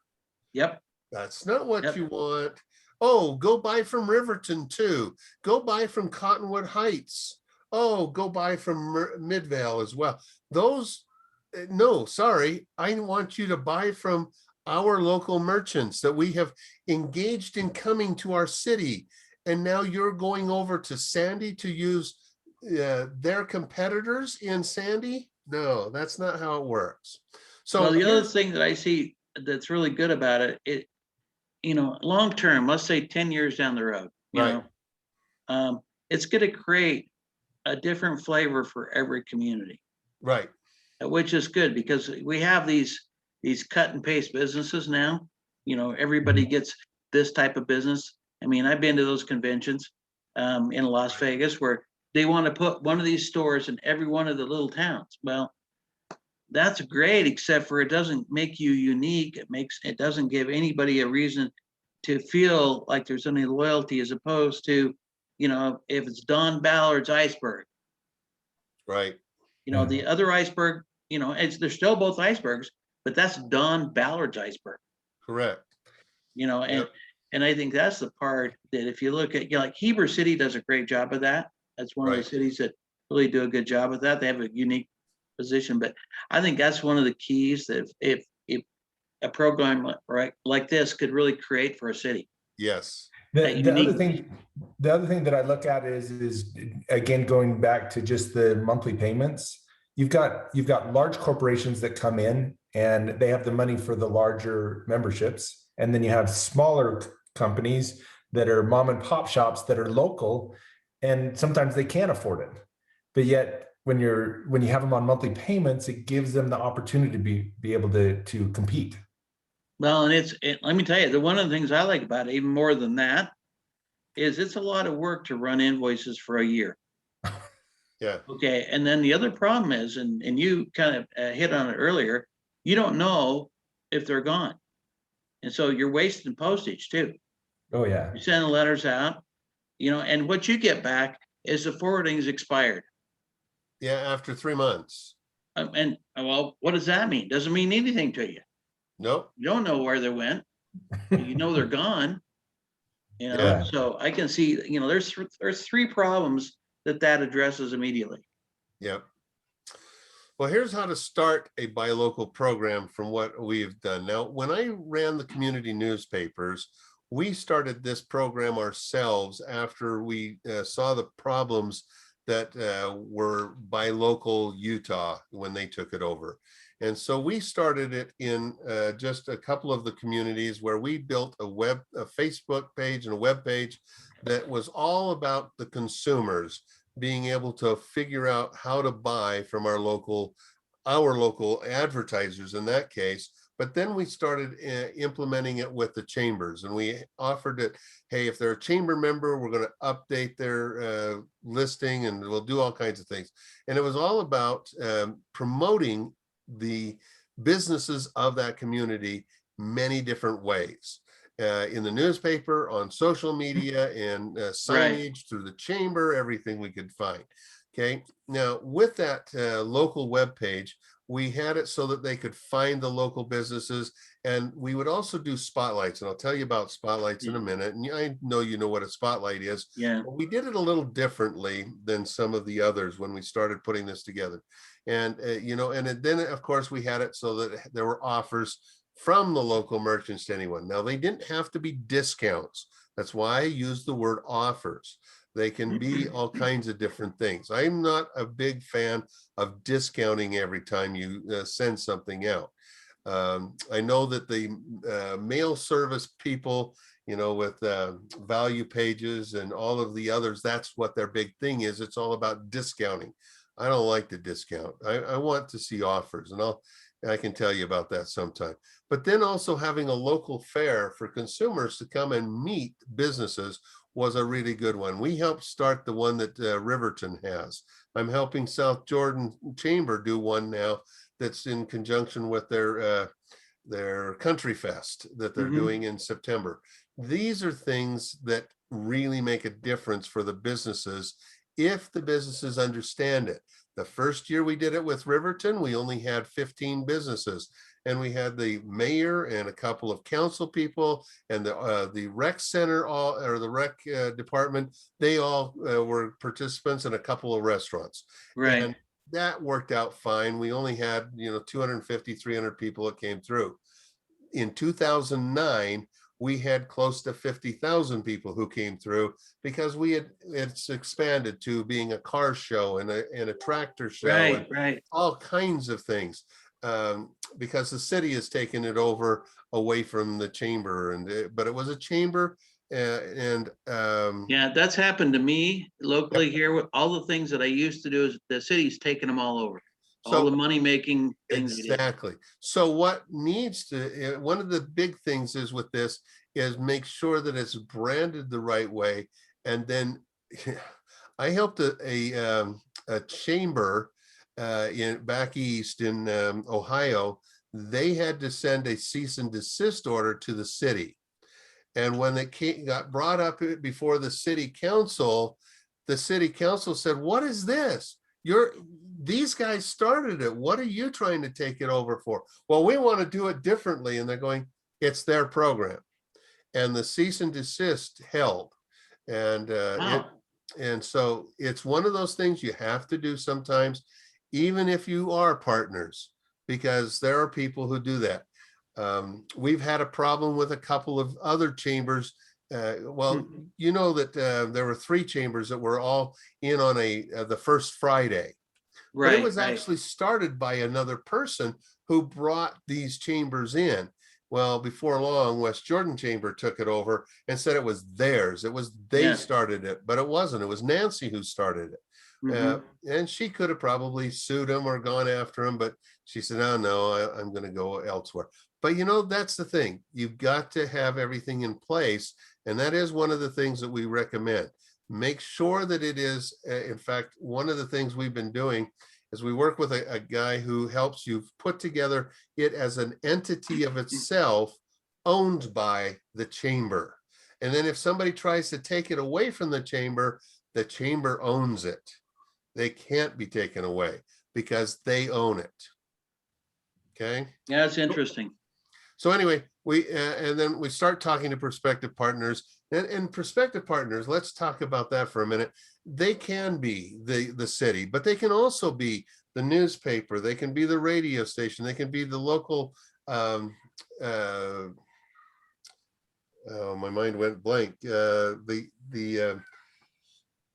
Yep. That's not what Yep. you want. Oh, go buy from Riverton too. Go buy from Cottonwood Heights. Oh, go buy from Midvale as well. Those, no, sorry. I want you to buy from our local merchants that we have engaged in coming to our city. And now you're going over to Sandy to use their competitors in Sandy? No, that's not how it works. So well, the other thing that I see that's really good about it, long term, let's say 10 years down the road, Right. It's going to create a different flavor for every community. Right. Which is good, because we have these cut and paste businesses now. Everybody gets this type of business. I mean, I've been to those conventions in Las Vegas where they want to put one of these stores in every one of the little towns. Well, that's great, except for it doesn't make you unique. It doesn't give anybody a reason to feel like there's any loyalty, as opposed to, if it's Don Ballard's iceberg. Right. The other iceberg, they're still both icebergs, but that's Don Ballard's iceberg. Correct. And I think that's the part that, if you look at, like Heber City does a great job of that. That's one of the cities that really do a good job of that. They have a unique position, but I think that's one of the keys that if a program like this could really create for a city. Yes. The other thing that I look at is again, going back to just the monthly payments. You've got large corporations that come in and they have the money for the larger memberships, and then you have smaller companies that are mom and pop shops that are local, and sometimes they can't afford it. But yet, when you have them on monthly payments, it gives them the opportunity to be able to compete. Well, and let me tell you, one of the things I like about it, even more than that, is it's a lot of work to run invoices for a year. Yeah. Okay. And then the other problem is, and you kind of hit on it earlier, you don't know if they're gone. And so you're wasting postage too. Oh, yeah. You send the letters out, and what you get back is the forwarding is expired. Yeah. After 3 months. And well, what does that mean? Doesn't mean anything to you. Nope. You don't know where they went. They're gone. Yeah. So I can see, there's three problems that addresses immediately. Yep. Well, here's how to start a buy local program from what we've done. Now, when I ran the community newspapers, we started this program ourselves after we saw the problems that were by local Utah when they took it over. And so we started it in just a couple of the communities where we built a Facebook page and a web page that was all about the consumers being able to figure out how to buy from our local advertisers in that case. But then we started implementing it with the chambers, and we offered it, hey, if they're a chamber member, we're going to update their listing, and we'll do all kinds of things. And it was all about promoting the businesses of that community many different ways. In the newspaper, on social media, and signage through the chamber, everything we could find. Okay, now with that local web page, we had it so that they could find the local businesses, and we would also do spotlights, and I'll tell you about spotlights in a minute. And I know you know what a spotlight is. Yeah. But we did it a little differently than some of the others when we started putting this together. And then of course we had it so that there were offers from the local merchants to anyone. Now, they didn't have to be discounts. That's why I use the word offers. They can be all kinds of different things. I'm not a big fan of discounting every time you send something out. I know that the mail service people, with value pages and all of the others, that's what their big thing is. It's all about discounting. I don't like the discount. I want to see offers, and I can tell you about that sometime. But then also having a local fair for consumers to come and meet businesses was a really good one. We helped start the one that Riverton has. I'm helping South Jordan Chamber do one now that's in conjunction with their Country Fest that they're doing in September. These are things that really make a difference for the businesses if the businesses understand it. The first year we did it with Riverton, we only had 15 businesses. And we had the mayor and a couple of council people and the rec center, the rec department. They all were participants, in a couple of restaurants. Right. And that worked out fine. We only had 250, 300 people that came through. In 2009, we had close to 50,000 people who came through, because it's expanded to being a car show and a tractor show, Right. all kinds of things. Because the city has taken it over away from the chamber, but it was a chamber, yeah, that's happened to me locally here. With all the things that I used to do, is the city's taken them all over. All the money making things. Exactly. So what needs to, one of the big things is with this is make sure that it's branded the right way. And then I helped a chamber back east in Ohio. They had to send a cease and desist order to the city. And when it got brought up before the city council said, "What is this? These guys started it. What are you trying to take it over for?" "Well, we want to do it differently." And they're going, "It's their program." And the cease and desist held. And and so it's one of those things you have to do sometimes, even if you are partners, because there are people who do that. We've had a problem with a couple of other chambers. You know that there were 3 chambers that were all in on the first Friday. Right. But it was actually started by another person who brought these chambers in. Well, before long, West Jordan Chamber took it over and said it was theirs. They started it, but it wasn't. It was Nancy who started it. And she could have probably sued him or gone after him, but she said, no, I'm going to go elsewhere. But that's the thing. You've got to have everything in place. And that is one of the things that we recommend. Make sure that it is, in fact, one of the things we've been doing is we work with a guy who helps you put together it as an entity of itself, owned by the chamber. And then if somebody tries to take it away from the chamber owns it. They can't be taken away because they own it. Okay. Yeah, that's interesting. So anyway, and then we start talking to prospective partners, and prospective partners, let's talk about that for a minute. They can be the city, but they can also be the newspaper. They can be the radio station. They can be the local oh, my mind went blank. The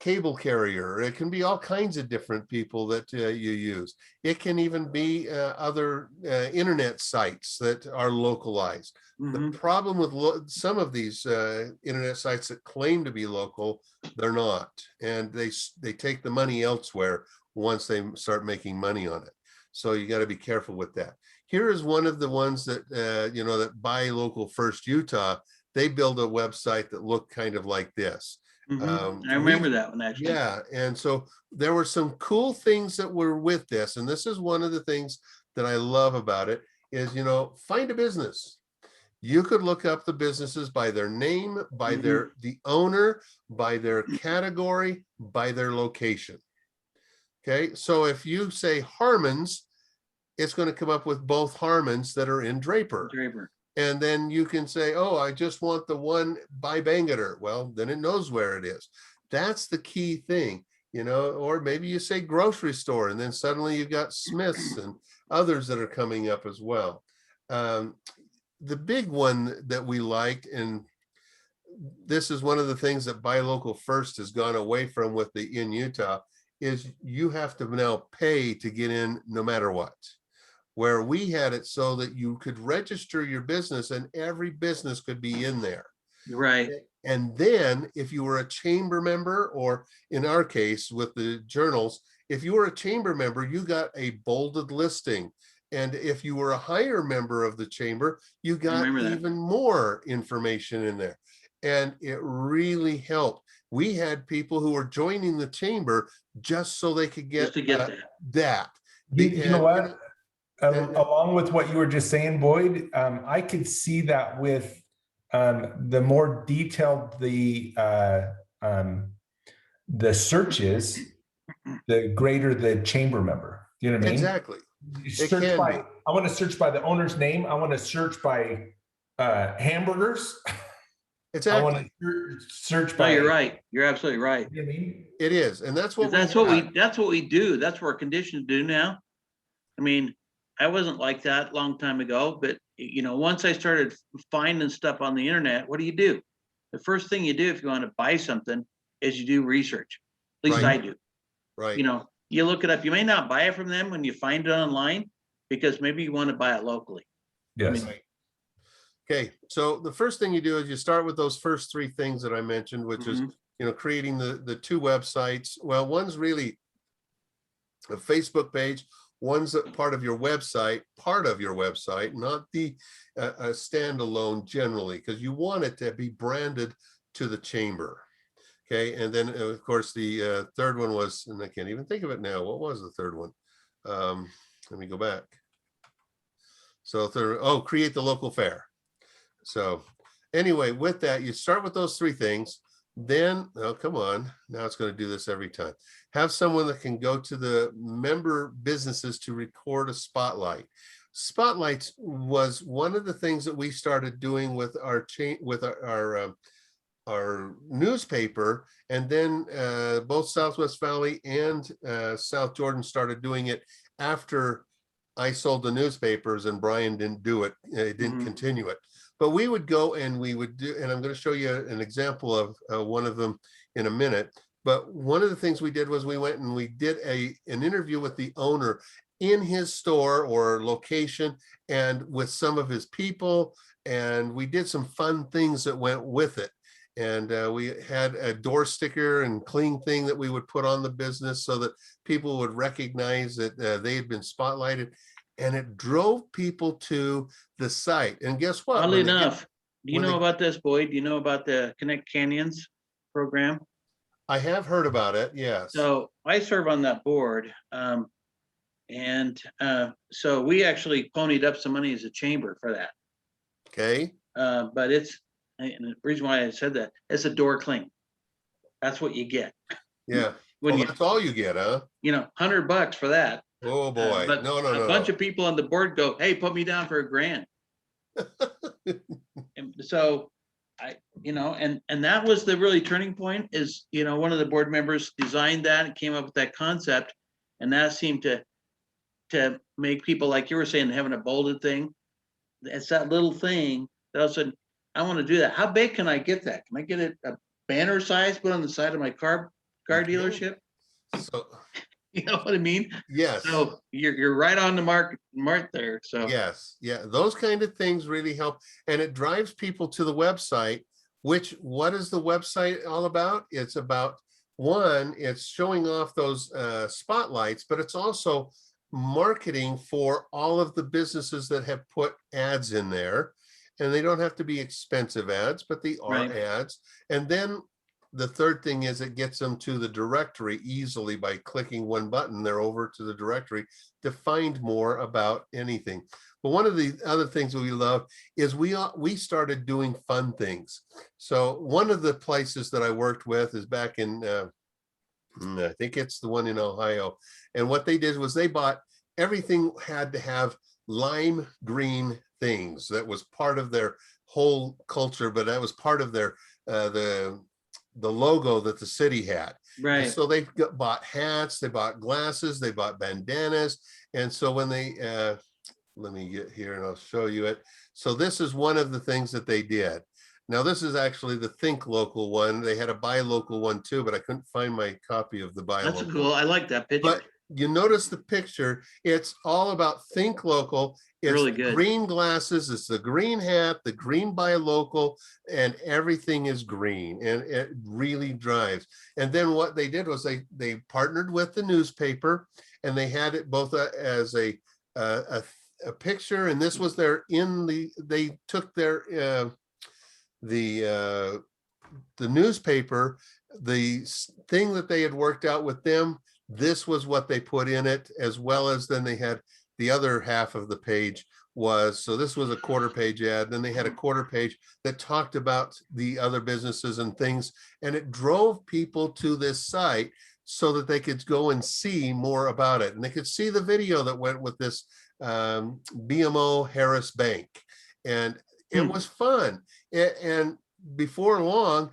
cable carrier. It can be all kinds of different people that you use. It can even be other internet sites that are localized. The Mhm. problem with some of these internet sites that claim to be local, they're not, and they take the money elsewhere once they start making money on it. So you got to be careful with that. Here is one of the ones that that Buy Local First Utah. They build a website that looked kind of like this. I remember that one actually. Yeah, and so there were some cool things that were with this, and this is one of the things that I love about it is, find a business. You could look up the businesses by their name, by the owner, by their category, by their location. Okay, so if you say Harmon's, it's going to come up with both Harmon's that are in Draper. And then you can say, oh, I just want the one by Bangerter. Well, then it knows where it is. That's the key thing, or maybe you say grocery store, and then suddenly you've got Smith's and others that are coming up as well. The big one that we like, and this is one of the things that Buy Local First has gone away from with the In Utah, is you have to now pay to get in no matter what. Where we had it so that you could register your business and every business could be in there. Right. And then if you were a chamber member, or in our case with the journals, if you were a chamber member, you got a bolded listing. And if you were a higher member of the chamber, you got even more information in there. And it really helped. We had people who were joining the chamber just so they could get that. You know what? Along with what you were just saying, Boyd, I could see that with the more detailed the searches, the greater the chamber member. You know what I mean? Exactly. I want to search by the owner's name. I want to search by hamburgers. Exactly. I want to search by. No, you're right. You're absolutely right. You know what I mean? It is, and that's what that's what we do. That's what we're conditioned to do now. I mean, I wasn't like that a long time ago, but once I started finding stuff on the internet, what do? The first thing you do if you want to buy something is you do research. At least I do. Right. You look it up. You may not buy it from them when you find it online because maybe you want to buy it locally. Yes. Okay, so the first thing you do is you start with those first three things that I mentioned, which is creating the two websites. Well, one's really a Facebook page. One's a part of your website, not the standalone generally, because you want it to be branded to the chamber. Okay, and then of course the third one was, and I can't even think of it now. What was the third one? Let me go back. So create the local fair. So anyway, with that, you start with those three things. Then, oh, come on, now it's going to do this every time. Have someone that can go to the member businesses to record a spotlight. Spotlights was one of the things that we started doing with our newspaper, and then both Southwest Valley and South Jordan started doing it after I sold the newspapers and Brian didn't do it. He didn't continue it. But we would go and we would do, and I'm going to show you an example of one of them in a minute. But one of the things we did was we went and we did an interview with the owner in his store or location and with some of his people. And we did some fun things that went with it. And we had a door sticker and cling thing that we would put on the business so that people would recognize that they had been spotlighted. And it drove people to the site. And guess what? Oddly enough, do you know about this, Boyd? Do you know about the Connect Canyons program? I have heard about it, yes. So I serve on that board. So we actually ponied up some money as a chamber for that. Okay. But and the reason why I said that, it's a door cling. That's what you get. Yeah. That's all you get, huh? $100 for that. Oh boy. But no. A bunch of people on the board go, hey, put me down for $1,000. And so and that was the really turning point is, one of the board members designed that and came up with that concept. And that seemed to make people, like you were saying, having a bolded thing. It's that little thing that all of a sudden I want to do that. How big can I get that? Can I get it a banner size put on the side of my car dealership? So, You know what I mean? yes. So you're right on the mark there. So Yes, yeah, those kind of things really help, and it drives people to the website. What is the website all about? It's about, one, it's showing off those spotlights, but it's also marketing for all of the businesses that have put ads in there. And they don't have to be expensive ads, but they are Right. ads. And then the third thing is it gets them to the directory easily by clicking one button. They're over to the directory to find more about anything. But one of the other things we love is we started doing fun things. So one of the places that I worked with is back in, I think it's the one in Ohio. And what they did was they bought, everything had to have lime green things. That was part of their whole culture, but that was part of their, the logo that the city had. And right. so they bought hats, they bought glasses, they bought bandanas. And so when they, let me get here and I'll show you it. So this is one of the things that they did. Now this is actually the Think Local one. They had a Buy Local one too, but I couldn't find my copy of the Buy That's Local. cool. I like that picture. But you notice the picture, it's all about Think Local. It's Really the good. green glasses, it's the green hat, the green Buy Local, and everything is green, and it really drives. And then what they did was they partnered with the newspaper, and they had it both as a picture, and this was they took their the newspaper, the thing that they had worked out with them, this was what they put in it, as well as then they had the other half of the page was, so this was a quarter page ad. Then they had a quarter page that talked about the other businesses and things, and it drove people to this site so that they could go and see more about it. And they could see the video that went with this BMO Harris Bank. And it was fun. And before long,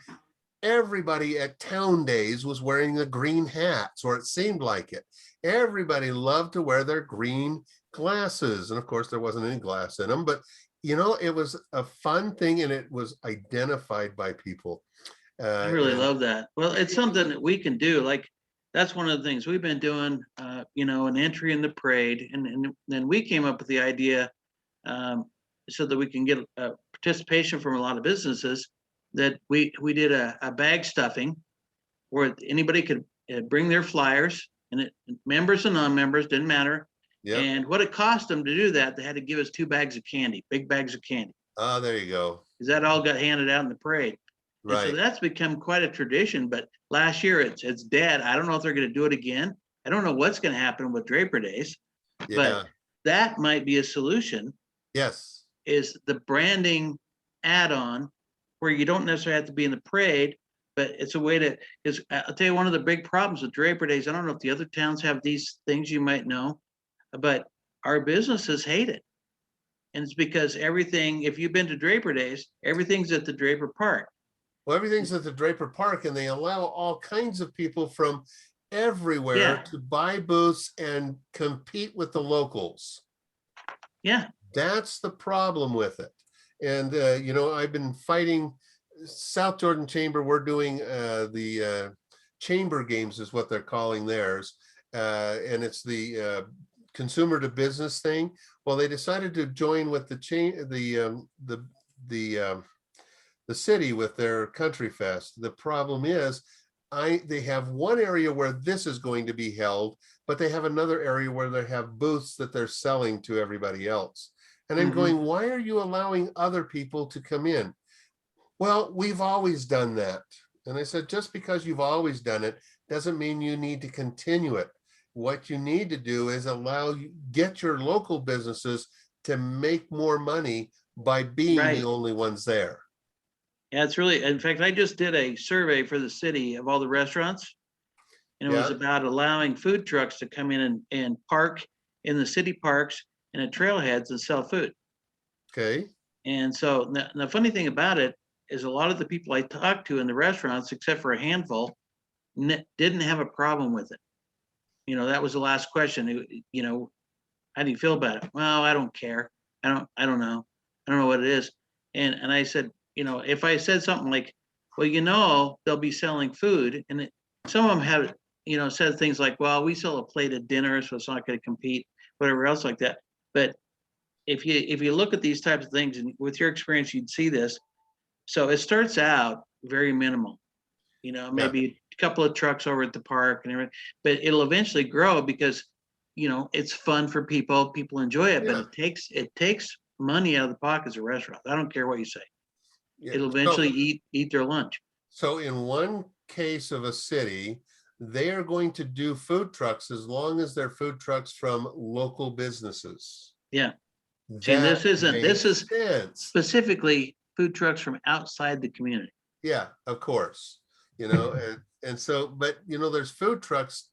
everybody at Town Days was wearing the green hats, or it seemed like it. Everybody loved to wear their green glasses. And of course, there wasn't any glass in them, but you know, it was a fun thing, and it was identified by people. I really love that. Well, it's something that we can do. Like, that's one of the things we've been doing, you know, an entry in the parade. And then we came up with the idea so that we can get participation from a lot of businesses, that we did a bag stuffing where anybody could bring their flyers, and members and non-members, didn't matter. Yep. And what it cost them to do that, they had to give us 2 bags of candy, big bags of candy. Oh, there you go. Because that all got handed out in the parade. And Right. so that's become quite a tradition, but last year it's dead. I don't know if they're going to do it again. I don't know what's going to happen with Draper Days, Yeah. but that might be a solution, Yes. is the branding add-on, where you don't necessarily have to be in the parade, but it's a way to, is I'll tell you, one of the big problems with Draper Days, I don't know if the other towns have these things, you might know, but our businesses hate it. And it's because everything, if you've been to Draper Days, everything's at the Draper Park. Well, everything's at the Draper Park, and they allow all kinds of people from everywhere Yeah. to buy booths and compete with the locals. Yeah. That's the problem with it. And, you know, I've been fighting South Jordan Chamber. We're doing the chamber games is what they're calling theirs. And it's the consumer to business thing. Well, they decided to join with the city with their Country Fest. The problem is they have one area where this is going to be held, but they have another area where they have booths that they're selling to everybody else. And I'm going, why are you allowing other people to come in? Well, we've always done that. And I said, just because you've always done it doesn't mean you need to continue it. What you need to do is get your local businesses to make more money by being the only ones there. Yeah, it's really, in fact, I just did a survey for the city of all the restaurants. And it was about allowing food trucks to come in and park in the city parks and at trailheads and sell food. Okay. And so the funny thing about it is, a lot of the people I talked to in the restaurants, except for a handful, didn't have a problem with it. You know, that was the last question. You know, how do you feel about it? Well, I don't care. I don't know. I don't know what it is. And I said, if I said something like, well, they'll be selling food, and some of them have, said things like, well, we sell a plate of dinner, so it's not going to compete, whatever else like that. But if you look at these types of things, and with your experience, you'd see this. So it starts out very minimal, maybe a couple of trucks over at the park and everything, but it'll eventually grow because, it's fun for people. People enjoy it, but it takes money out of the pockets of restaurants. I don't care what you say. Yeah. It'll eventually eat their lunch. So in one case of a city, they are going to do food trucks as long as they're food trucks from local businesses. Yeah. See, this is sense. specifically food trucks from outside the community. Yeah, of course, and so, but there's food trucks.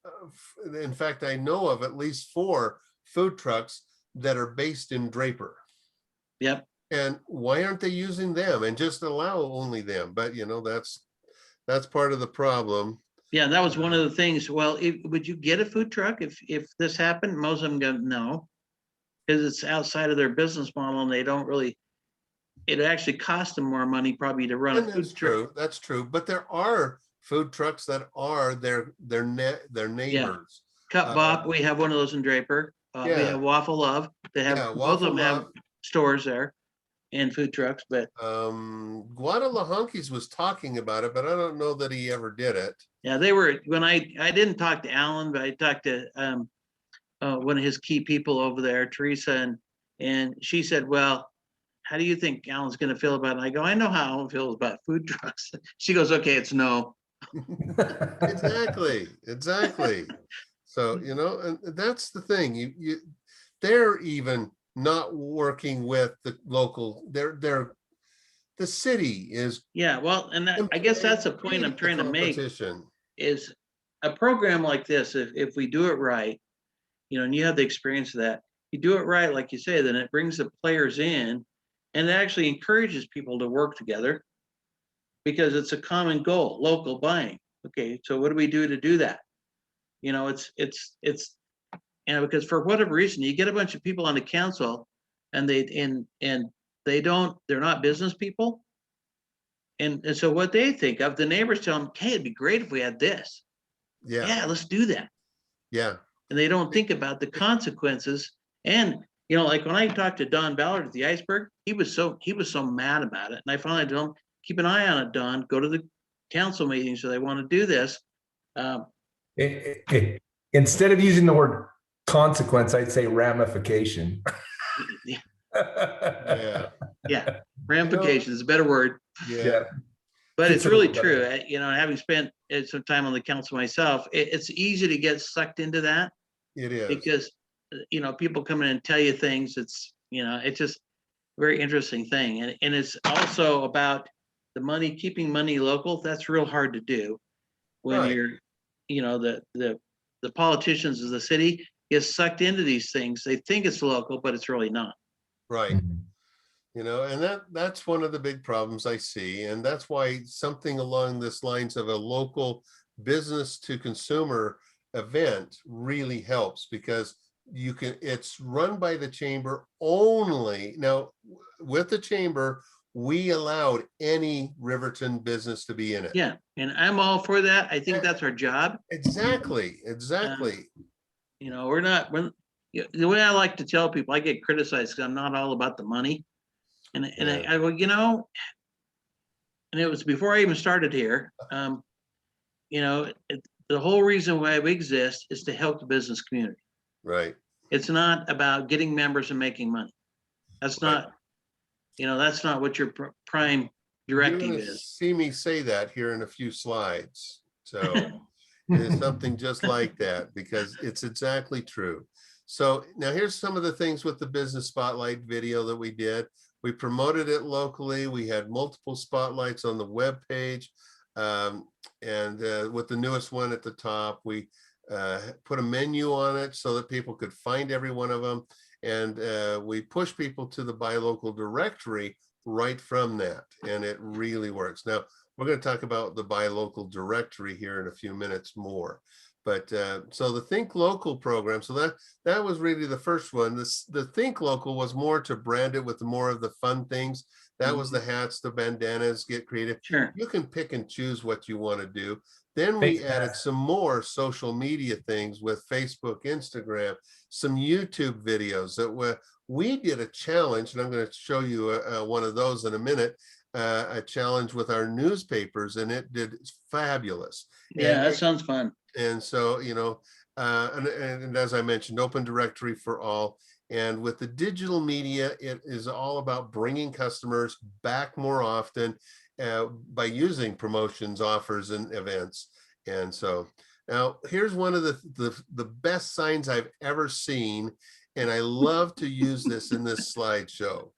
In fact, I know of at least 4 food trucks that are based in Draper. Yep. And why aren't they using them and just allow only them? But that's part of the problem. Yeah, that was one of the things. Well, would you get a food truck if this happened? Most of them go no, because it's outside of their business model, and they don't really. It actually costs them more money probably to run a food truck. That's true. But there are food trucks that are their neighbors. Cut Bop, we have one of those in Draper. We have Waffle Love. They have both of them have stores there and food trucks. But Guadalajara was talking about it, but I don't know that he ever did it. Yeah, they were when I didn't talk to Alan, but I talked to one of his key people over there, Teresa, and she said, well, how do you think Alan's going to feel about it? And I go, I know how Alan feels about food trucks. She goes, okay, it's no. Exactly. So, and that's the thing. They're even not working with the local. The city is. Yeah, well, and I guess that's a point I'm trying to make. Is a program like this, if we do it right, and you have the experience of that, you do it right, like you say, then it brings the players in. And it actually encourages people to work together because it's a common goal, local buying. Okay, so what do we do to do that? It's because for whatever reason, you get a bunch of people on the council and they're not business people. And so what they think of, the neighbors tell them, hey, it'd be great if we had this. Yeah, let's do that. Yeah. And they don't think about the consequences. And like when I talked to Don Ballard at the Iceberg, he was so mad about it. And I finally told him, keep an eye on it, Don. Go to the council meetings if they want to do this. Instead of using the word consequence, I'd say ramification. Yeah. Ramification is a better word. Yeah. But it's really true. Having spent some time on the council myself, it's easy to get sucked into that. It is. Because people come in and tell you things. It's just a very interesting thing. And it's also about the money, keeping money local. That's real hard to do when you're, the politicians of the city get sucked into these things. They think it's local, but it's really not. Right. And that's one of the big problems I see. And that's why something along this lines of a local business to consumer event really helps, because it's run by the chamber only. Now, with the chamber, we allowed any Riverton business to be in it. Yeah, and I'm all for that. I think that's our job. Exactly. We're not. The way I like to tell people, I get criticized because I'm not all about the money, and I go, and it was before I even started here. The whole reason why we exist is to help the business community. Right. It's not about getting members and making money. That's not, that's not what your prime directive is. See me say that here in a few slides. So it is something just like that, because it's exactly true. So now here's some of the things with the Business Spotlight video that we did. We promoted it locally. We had multiple spotlights on the web page. And with the newest one at the top, we put a menu on it so that people could find every one of them. And we push people to the Buy Local directory right from that. And it really works. Now, we're going to talk about the Buy Local directory here in a few minutes more. But so the Think Local program, so that was really the first one. The Think Local was more to brand it with more of the fun things. That was the hats, the bandanas, get creative. Sure. You can pick and choose what you want to do. Then Thanks, we added Matt. some more social media things with Facebook, Instagram, some YouTube videos that we did a challenge, and I'm going to show you one of those in a minute, a challenge with our newspapers, and it did fabulous. Yeah, that sounds fun. And so, you know, and as I mentioned, open directory for all. And with the digital media, it is all about bringing customers back more often by using promotions, offers, and events. And so now here's one of the best signs I've ever seen. And I love to use this in this slideshow.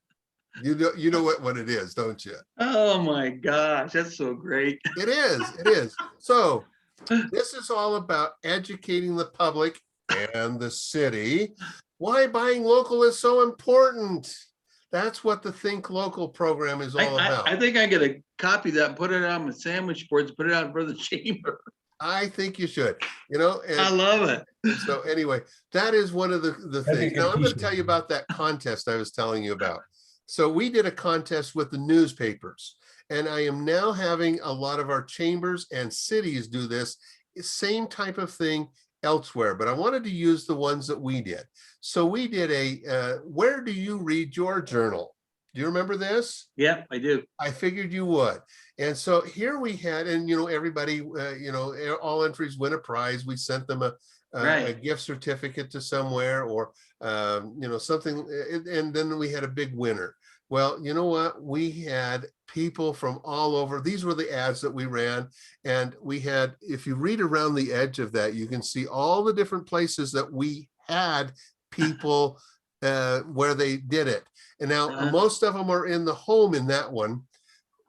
You know what it is, don't you? Oh my gosh, that's so great. It is. So this is all about educating the public and the city why buying local is so important. That's what the Think Local program is all about. I think I gotta copy that and put it on my sandwich boards, put it out for the chamber. I think you should, you know. I love it. So anyway, that is one of the things. Now I'm going to tell you about that contest I was telling you about. So we did a contest with the newspapers, and I am now having a lot of our chambers and cities do this same type of thing elsewhere, but I wanted to use the ones that we did. So we did a, where do you read your journal? Do you remember this? Yeah, I do. I figured you would. And so here we had, and you know, everybody, you know, all entries win a prize. We sent them a gift certificate to somewhere, or, you know, something. And then we had a big winner. Well, you know what? We had people from all over. These were the ads that we ran. And we had, if you read around the edge of that, you can see all the different places that we had people where they did it. And now most of them are in the home in that one,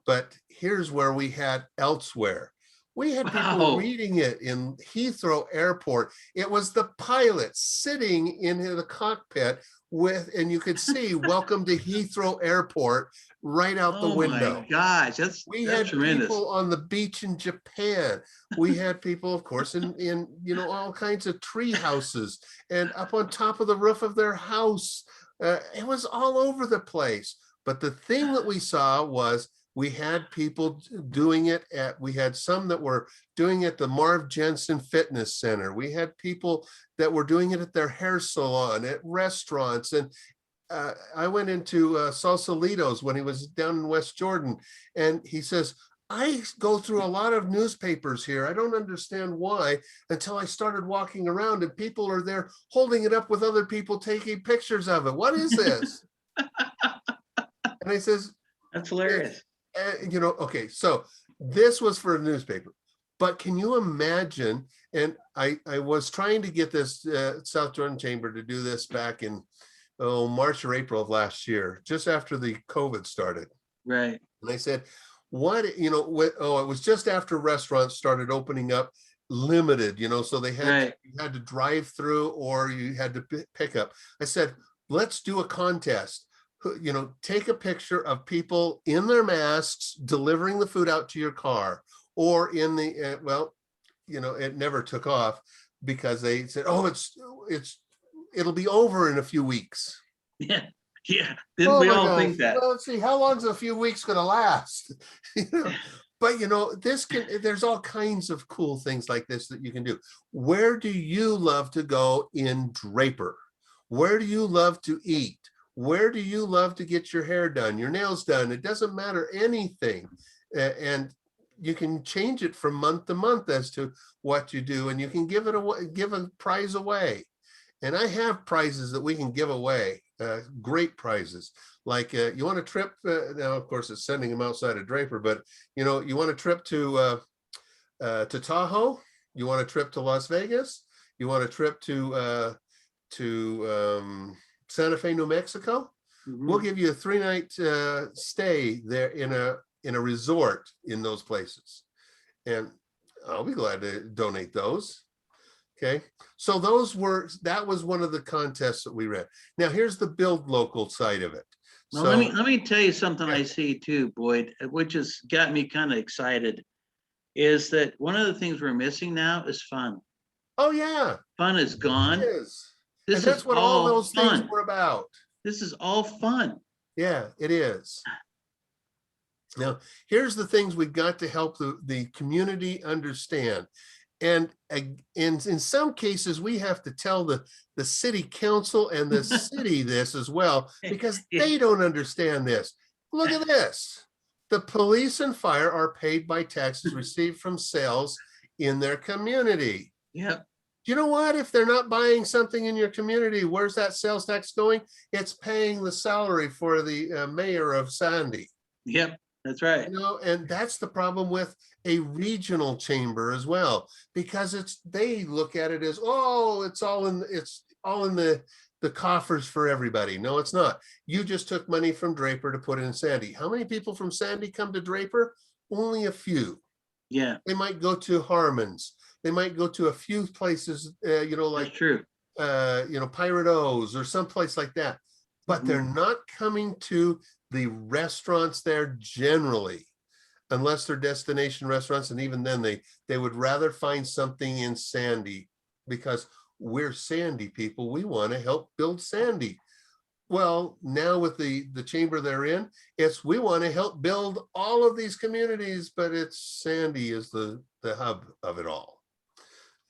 but here's where we had elsewhere. We had people reading it in Heathrow Airport. It was the pilot sitting in the cockpit with, and you could see "Welcome to Heathrow Airport" right out the window. Oh my gosh, that's had tremendous. People on the beach in Japan. We had people, of course, in you know, all kinds of tree houses and up on top of the roof of their house. It was all over the place. But the thing that we saw was we had people doing it we had some that were doing it at the Marv Jensen Fitness Center. We had people that were doing it at their hair salon, at restaurants. And I went into Sausalito's when he was down in West Jordan, and he says, I go through a lot of newspapers here. I don't understand why until I started walking around and people are there holding it up with other people taking pictures of it. What is this? And I says, that's hilarious. You know, okay, so this was for a newspaper, but can you imagine? And I was trying to get this South Jordan Chamber to do this back in March or April of last year, just after the COVID started. Right. And I said, what, you know, it was just after restaurants started opening up limited, you know, so they had, you had to drive through or you had to pick up. I said, let's do a contest. You know, take a picture of people in their masks delivering the food out to your car, or in the well, you know, it never took off because they said, oh, it'll be over in a few weeks. Yeah. Didn't we all think that? Well, let's see, how long's a few weeks going to last? You know, but you know, there's all kinds of cool things like this that you can do. Where do you love to go in Draper? Where do you love to eat? Where do you love to get your hair done, your nails done? It doesn't matter, anything. And you can change it from month to month as to what you do, and you can give it away, give a prize away. And I have prizes that we can give away, great prizes. Like you want a trip, now of course it's sending them outside of Draper, but you know, you want a trip to Tahoe, you want a trip to Las Vegas, you want a trip to Santa Fe, New Mexico. We'll give you a 3-night stay there in a resort in those places, and I'll be glad to donate those. Okay, so that was one of the contests that we ran. Now here's the Build Local side of it. Well, so, let me tell you something I see too, Boyd, which has got me kind of excited, is that one of the things we're missing now is fun. Oh, yeah, Fun is it gone. is. And This is that's what all all those things fun. were about. This is all fun. Yeah, it is. Now, here's the things we got to help the community understand. And in some cases, we have to tell the city council and the city this as well, because they don't understand this. Look at this. The police and fire are paid by taxes received from sales in their community. Yep. You know what? If they're not buying something in your community, where's that sales tax going? It's paying the salary for the mayor of Sandy. Yep. That's right. You know, and that's the problem with a regional chamber as well, because they look at it as, oh, it's all in the coffers for everybody. No, it's not. You just took money from Draper to put in Sandy. How many people from Sandy come to Draper? Only a few. Yeah. They might go to Harmon's. They might go to a few places, like That's true. Pirate O's or someplace like that. But they're not coming to the restaurants there generally, unless they're destination restaurants. And even then they would rather find something in Sandy, because we're Sandy people. We want to help build Sandy. Well, now with the chamber they're in, we want to help build all of these communities, but it's Sandy is the hub of it all.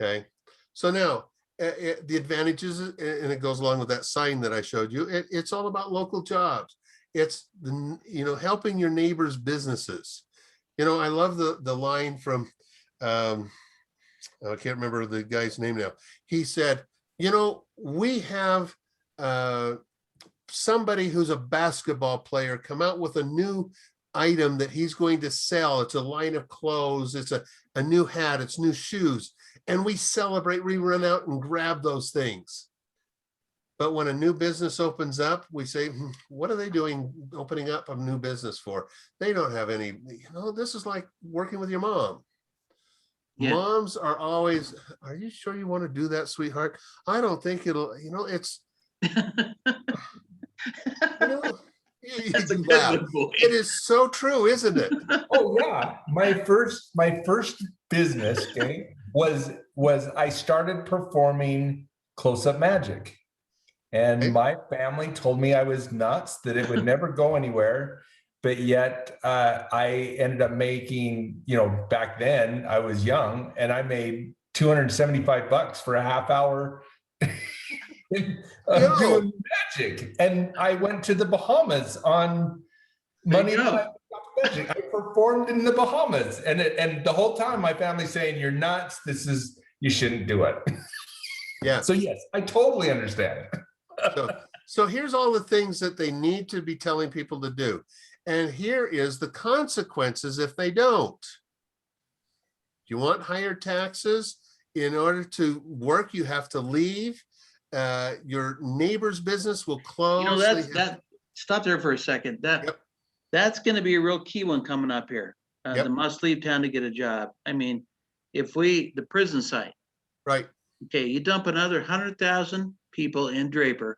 Okay, so now the advantages, and it goes along with that sign that I showed you. It's all about local jobs. It's helping your neighbors' businesses. I love the line from I can't remember the guy's name now. He said, we have somebody who's a basketball player come out with a new item that he's going to sell. It's a line of clothes. It's a new hat. It's new shoes. And we celebrate, we run out and grab those things. But when a new business opens up, we say, what are they doing opening up a new business for? They don't have any, this is like working with your mom. Yeah. Moms are always, are you sure you want to do that, sweetheart? I don't think it'll, it's, That's a good one, boy. It is so true, isn't it? Oh yeah. My first business, okay, was I started performing close-up magic. And my family told me I was nuts, that it would never go anywhere. But yet I ended up making, back then I was young and I made $275 for a half hour of doing magic. And I went to the Bahamas on money. Magic. I performed in the Bahamas, and the whole time my family's saying, you're nuts. You shouldn't do it. Yeah. So yes, I totally understand. So here's all the things that they need to be telling people to do. And here is the consequences if they don't. Do you want higher taxes? In order to work, you have to leave. Your neighbor's business will close. Stop there for a second. That's going to be a real key one coming up here. The must leave town to get a job. I mean, the prison site. Right. Okay, you dump another 100,000 people in Draper.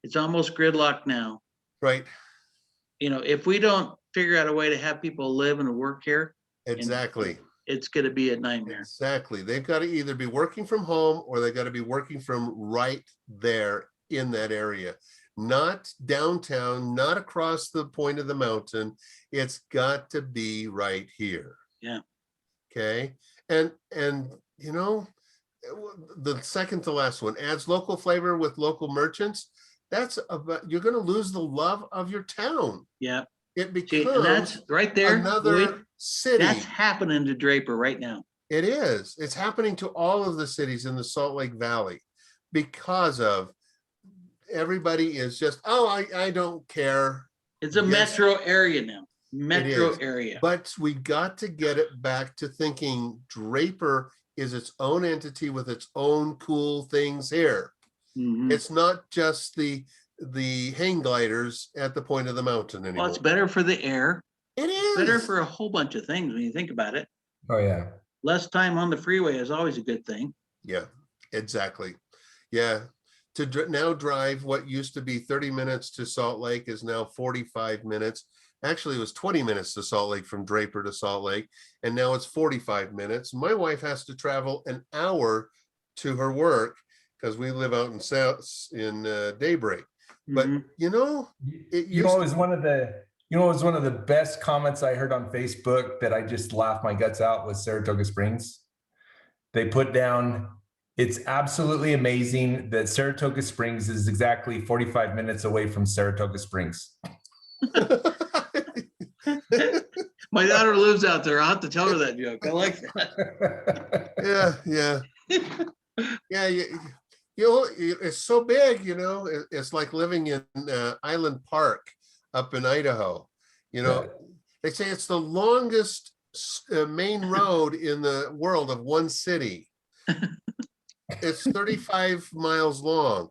It's almost gridlock now. Right. If we don't figure out a way to have people live and work here. Exactly. It's going to be a nightmare. Exactly. They've got to either be working from home or they've got to be working from right there in that area. Not downtown, not across the point of the mountain. It's got to be right here. Yeah. Okay. And the second to last one, adds local flavor with local merchants. That's about, you're going to lose the love of your town. Yeah. It becomes that's right there. Another city. That's happening to Draper right now. It is. It's happening to all of the cities in the Salt Lake Valley because of everybody is just, I don't care. It's a metro area now. Metro area. But we got to get it back to thinking Draper is its own entity with its own cool things here. Mm-hmm. It's not just the hang gliders at the point of the mountain anymore. Well, it's better for the air. It is better for a whole bunch of things when you think about it. Oh yeah. Less time on the freeway is always a good thing. Yeah, exactly. Yeah. To now drive what used to be 30 minutes to Salt Lake is now 45 minutes. Actually, it was 20 minutes to Salt Lake from Draper to Salt Lake, and now it's 45 minutes. My wife has to travel an hour to her work because we live out in Daybreak. But Mhm. you know, it You know, used it was one of the, you know, it was one of the best comments I heard on Facebook that I just laughed my guts out was Saratoga Springs. They put down, it's absolutely amazing that Saratoga Springs is exactly 45 minutes away from Saratoga Springs. My daughter lives out there. I'll have to tell her that joke. I like that. yeah. You know, it's so big. You know, it's like living in Island Park up in Idaho. You know, they say it's the longest main road in the world of one city. It's 35 miles long,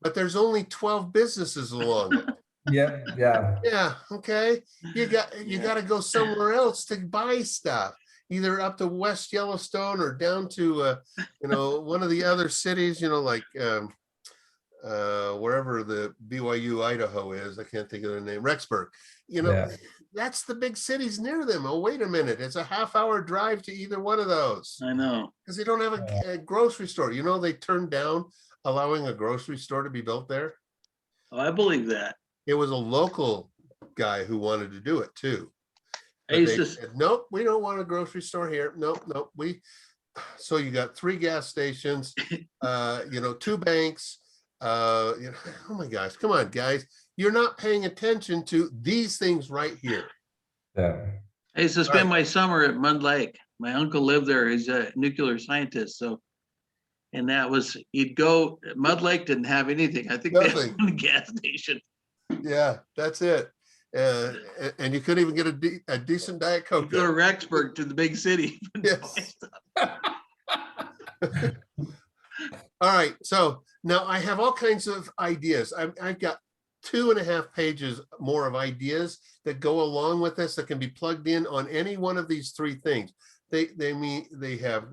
but there's only 12 businesses along it. Yeah. Okay. You got to go somewhere else to buy stuff, either up to West Yellowstone or down to one of the other cities, like wherever the BYU Idaho is. I can't think of the name. Rexburg. That's the big cities near them. Oh, wait a minute. It's a half-hour drive to either one of those. I know. Because they don't have a grocery store. You know, they turned down allowing a grocery store to be built there. Oh, I believe that. It was a local guy who wanted to do it too. They said, nope, we don't want a grocery store here. Nope. So you got 3 gas stations, 2 banks. Oh my gosh, come on, guys. You're not paying attention to these things right here. Yeah. I used to spend my summer at Mud Lake. My uncle lived there. He's a nuclear scientist. And that was, you'd go, Mud Lake didn't have anything. I think they had one gas station. Yeah, that's it. And you couldn't even get a decent Diet Coke. You go to Rexburg, to the big city. Yes. All right. So now I have all kinds of ideas. I've got 2.5 pages more of ideas that go along with this that can be plugged in on any one of these 3 things. They have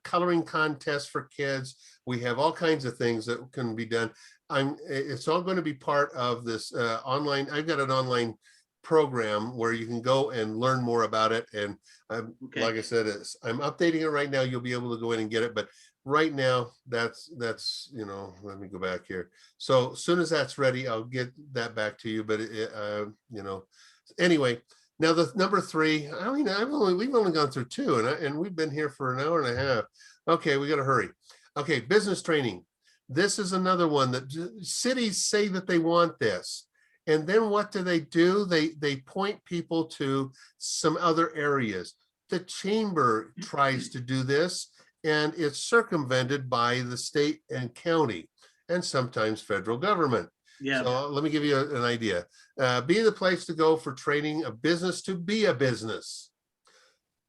coloring contests for kids. We have all kinds of things that can be done. It's all going to be part of this online. I've got an online program where you can go and learn more about it. And like I said, I'm updating it right now. You'll be able to go in and get it. But right now, that's let me go back here. So as soon as that's ready, I'll get that back to you. But anyway. Now the number 3, we've only gone through 2, and we've been here for an hour and a half. Okay, we got to hurry. Okay, business training. This is another one that cities say that they want this, and then what do? They point people to some other areas. The chamber tries to do this, and it's circumvented by the state and county, and sometimes federal government. Yeah. So let me give you an idea. Be the place to go for training a business to be a business.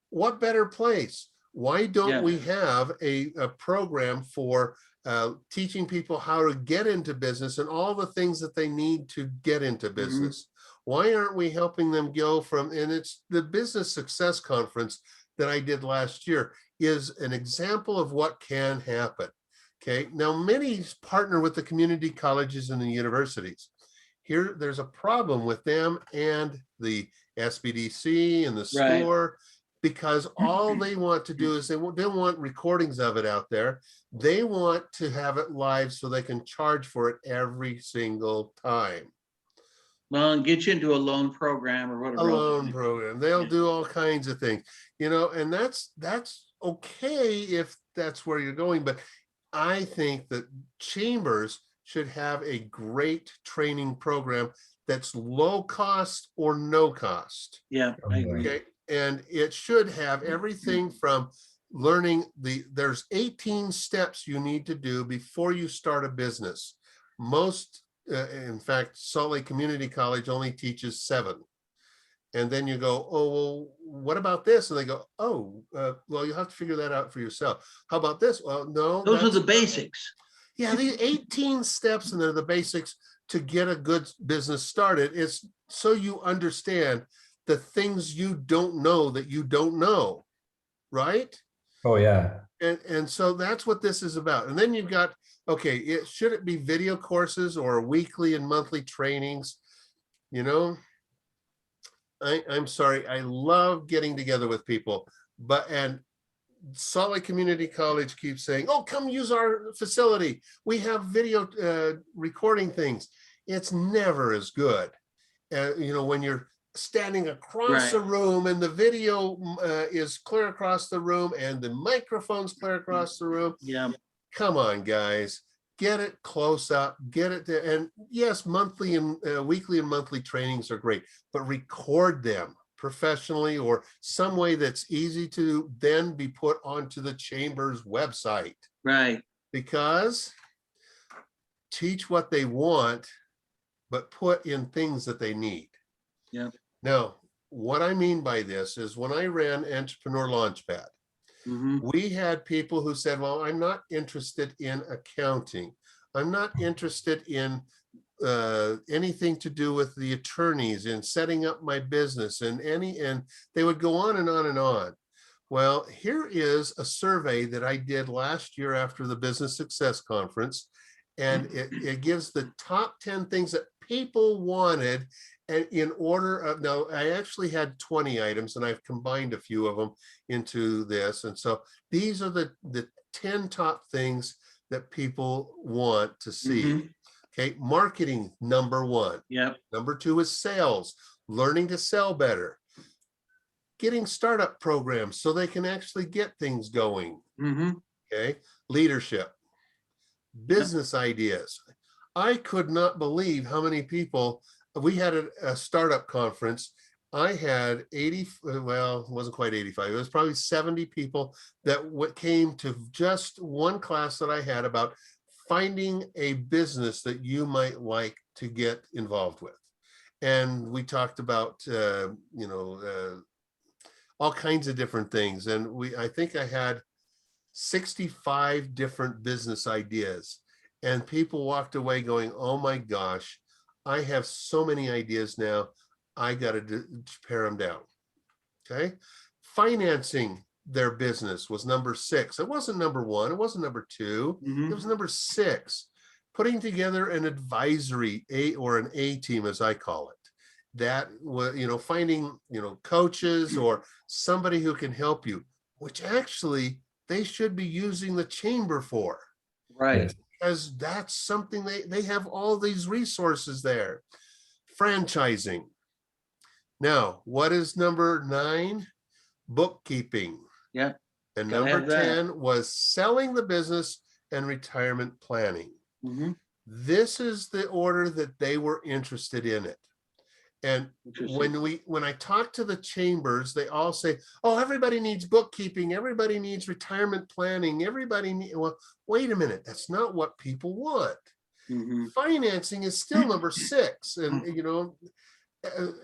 What better place? Why don't we have a program for teaching people how to get into business and all the things that they need to get into business? Why aren't we helping them go from, and it's the Business Success Conference that I did last year is an example of what can happen. Okay, now many partner with the community colleges and the universities. Here, there's a problem with them and the SBDC and the SCORE, because all they want to do is they don't want recordings of it out there. They want to have it live so they can charge for it every single time. Well, and get you into a loan program or whatever. A loan program. They'll do all kinds of things, and that's okay if that's where you're going. But I think that chambers should have a great training program that's low cost or no cost. Yeah, I agree. Okay. And it should have everything from learning there's 18 steps you need to do before you start a business. Most, in fact, Salt Lake Community College only teaches 7. And then you go, oh, well, what about this? And they go, oh, well, you'll have to figure that out for yourself. How about this? Well, no. Those are the basics. Yeah, these 18 steps, and they're the basics to get a good business started. It's so you understand the things you don't know that you don't know, right? Oh, yeah. And so that's what this is about. And then you've got, okay, should it be video courses or weekly and monthly trainings? I'm sorry, I love getting together with people, and Salt Lake Community College keeps saying, oh, come use our facility. We have video recording things. It's never as good. When you're standing across Right. a room and the video is clear across the room and the microphone's clear across the room. Yeah. Come on, guys, get it close up, get it there. And yes, monthly and weekly and monthly trainings are great, but record them professionally or some way that's easy to then be put onto the chamber's website. Right. Because teach what they want, but put in things that they need. Yeah. Now, what I mean by this is when I ran Entrepreneur Launchpad, we had people who said, well, I'm not interested in accounting. I'm not interested in anything to do with the attorneys and setting up my business and they would go on and on and on. Well, here is a survey that I did last year after the Business Success Conference, and it gives the top 10 things that people wanted. And in order of, now I actually had 20 items and I've combined a few of them into this. And so these are the 10 top things that people want to see. Okay, marketing, number 1. Yep. Number 2 is sales, learning to sell better, getting startup programs so they can actually get things going. Okay, leadership, business ideas. I could not believe how many people, we had a startup conference. I had 80, well, it wasn't quite 85. It was probably 70 people that came to just one class that I had about finding a business that you might like to get involved with. And we talked about, all kinds of different things. And I think I had 65 different business ideas. And people walked away going, oh my gosh, I have so many ideas now. I got to pare them down. Okay. Financing their business was number 6. It wasn't number 1. It wasn't number 2. It was number 6. Putting together an advisory or an A team, as I call it. That was, finding, coaches or somebody who can help you, which actually they should be using the chamber for. Right. Because that's something they have all these resources there. Franchising. Now, what is number 9? Bookkeeping. Yeah. And number 10 was selling the business and retirement planning. This is the order that they were interested in it. And when I talk to the chambers, they all say, oh, everybody needs bookkeeping, everybody needs retirement planning, well, wait a minute, that's not what people want. Financing is still number 6. And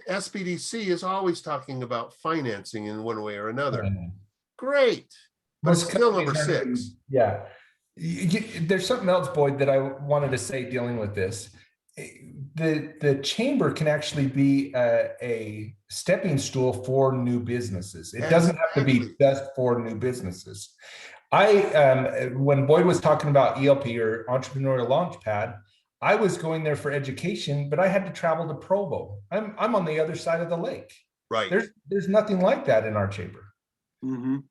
SBDC is always talking about financing in one way or another. Great, but it's still number 6. Yeah. There's something else, Boyd, that I wanted to say dealing with this. The chamber can actually be a stepping stool for new businesses. It doesn't have to be just for new businesses. When Boyd was talking about ELP or Entrepreneurial Launchpad, I was going there for education, but I had to travel to Provo. I'm on the other side of the lake. Right. There's nothing like that in our chamber.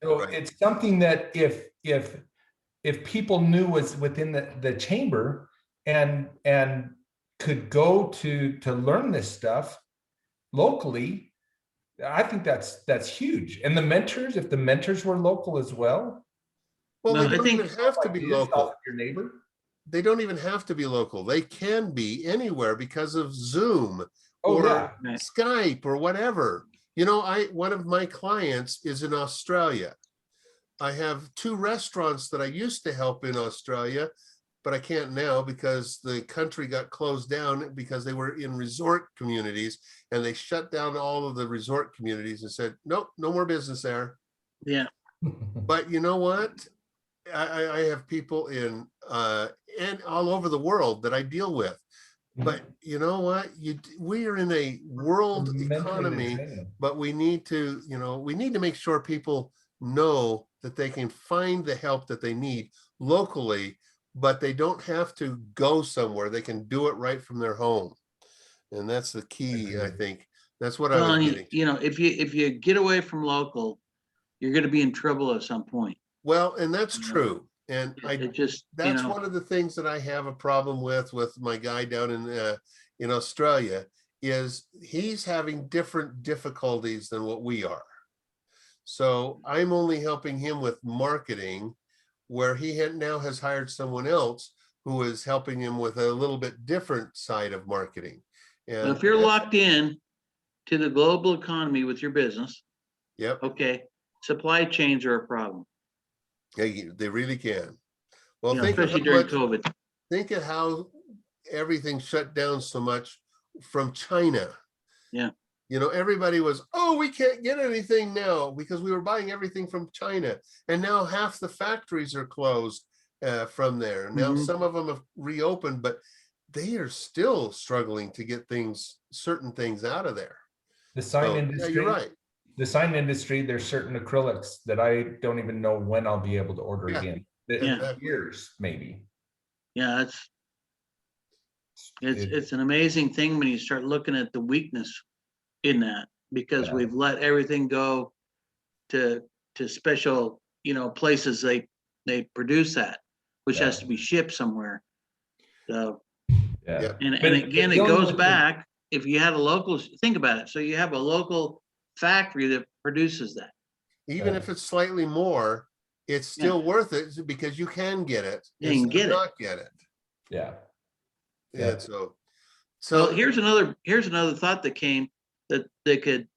So it's something that if people knew was within the chamber and could go to learn this stuff locally, I think that's huge. And the mentors, if the mentors were local as well. Well, they don't even have to be local. Your neighbor. They don't even have to be local. They can be anywhere because of Zoom or Skype or whatever. One of my clients is in Australia. I have 2 restaurants that I used to help in Australia, but I can't now because the country got closed down because they were in resort communities and they shut down all of the resort communities and said, nope, no more business there. Yeah. But you know what? I have people in and all over the world that I deal with. But you know what? We are in a world economy, but we need to make sure people know that they can find the help that they need locally, but they don't have to go somewhere. They can do it right from their home. And that's the key, I think. That's what I Well, was and getting. you know, if you get away from local, you're going to be in trouble at some point. Well, and that's You know, true. And it just, you that's know, one of the things that I have a problem with my guy down in Australia is he's having different difficulties than what we are. So I'm only helping him with marketing, where he now has hired someone else who is helping him with a little bit different side of marketing. well, And if you're that's- locked in to the global economy with your business, yep, okay, supply chains are a problem. they really can. Well, You know, think of especially how during much, COVID. think of how everything shut down so much from China. Yeah. You know, everybody was, oh, we can't get anything now because we were buying everything from China. And now half the factories are closed from there. Now Mhm. some of them have reopened, but they are still struggling to get certain things out of there. The sign So, yeah, industry, you're right. the sign industry, there's certain acrylics that I don't even know when I'll be able to order Yeah. again. Yeah. Years, maybe. Yeah, it's an amazing thing when you start looking at the weakness in that, because Yeah. we've let everything go to special, you know, places they produce that, which has Yeah. to be shipped somewhere. So, Yeah. and But again, it dealing goes with the- back, if you had a local, think about it. So you have a local factory that produces that. Even Yeah. if it's slightly more, it's still worth it because you can get it. Yeah, you can instead of get it. not get it. Yeah. Yeah. Yeah. So So here's another thought that came that they could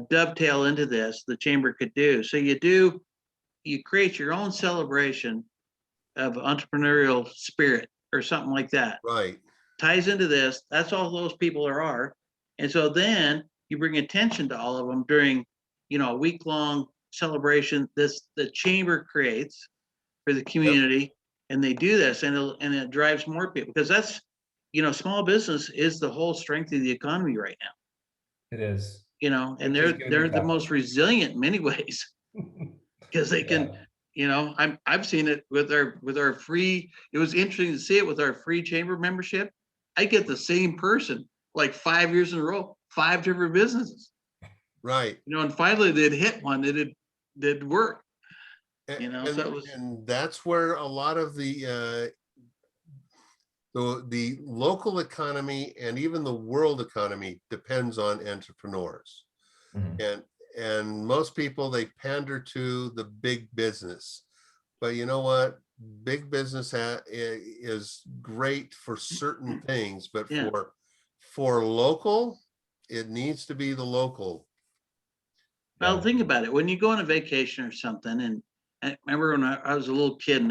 dovetail into this, the chamber could do. So you create your own celebration of entrepreneurial spirit or something like that. right. Ties into this. That's all those people are. And so then you bring attention to all of them during, you know, a week-long celebration the chamber creates for the community, and they do this, and it drives more people, because that's, you know, small business is the whole strength of the economy right now. It is. You know, and Which is gonna they're be the tough. most resilient in many ways, because they can, you know, I've seen it with our free. It was interesting to see it with our free chamber membership. I get the same person like 5 years in a row, 5 different businesses. Right. You know, and finally they'd hit one that did work. You know, and, so it was. and that's where a lot of the local economy and even the world economy depends on entrepreneurs. Mhm. And most people, they pander to the big business, but you know what, big business is great for certain things, but Yeah. for local, it needs to be the local. Well, Yeah. think about it. When you go on a vacation or something, and I remember when I was a little kid,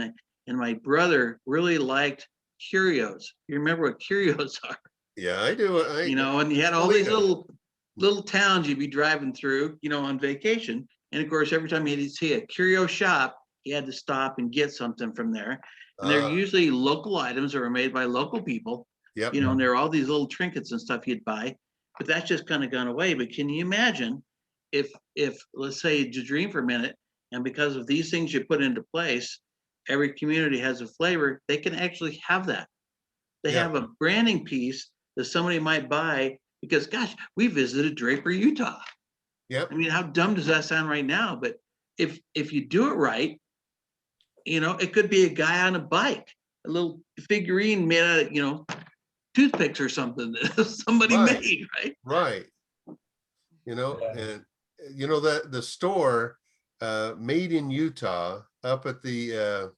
and my brother really liked curios. You remember what curios are? Yeah, I do. You know, and you had all these little towns you'd be driving through, you know, on vacation. And of course, every time he'd see a curio shop, he had to stop and get something from there. And they're usually local items that were made by local people. Yep. You know, and there are all these little trinkets and stuff you'd buy, but that's just kind of gone away. But can you imagine if let's say, just dream for a minute, and because of these things you put into place, every community has a flavor, they can actually have that. They Yeah. have a branding piece that somebody might buy because, gosh, we visited Draper, Utah. Yep. I mean, how dumb does that sound right now? But if you do it right, you know, it could be a guy on a bike, a little figurine made out of, you know, toothpicks or something that somebody Right. made, right? Right. You know, Yeah. and you know that the store made in Utah up at the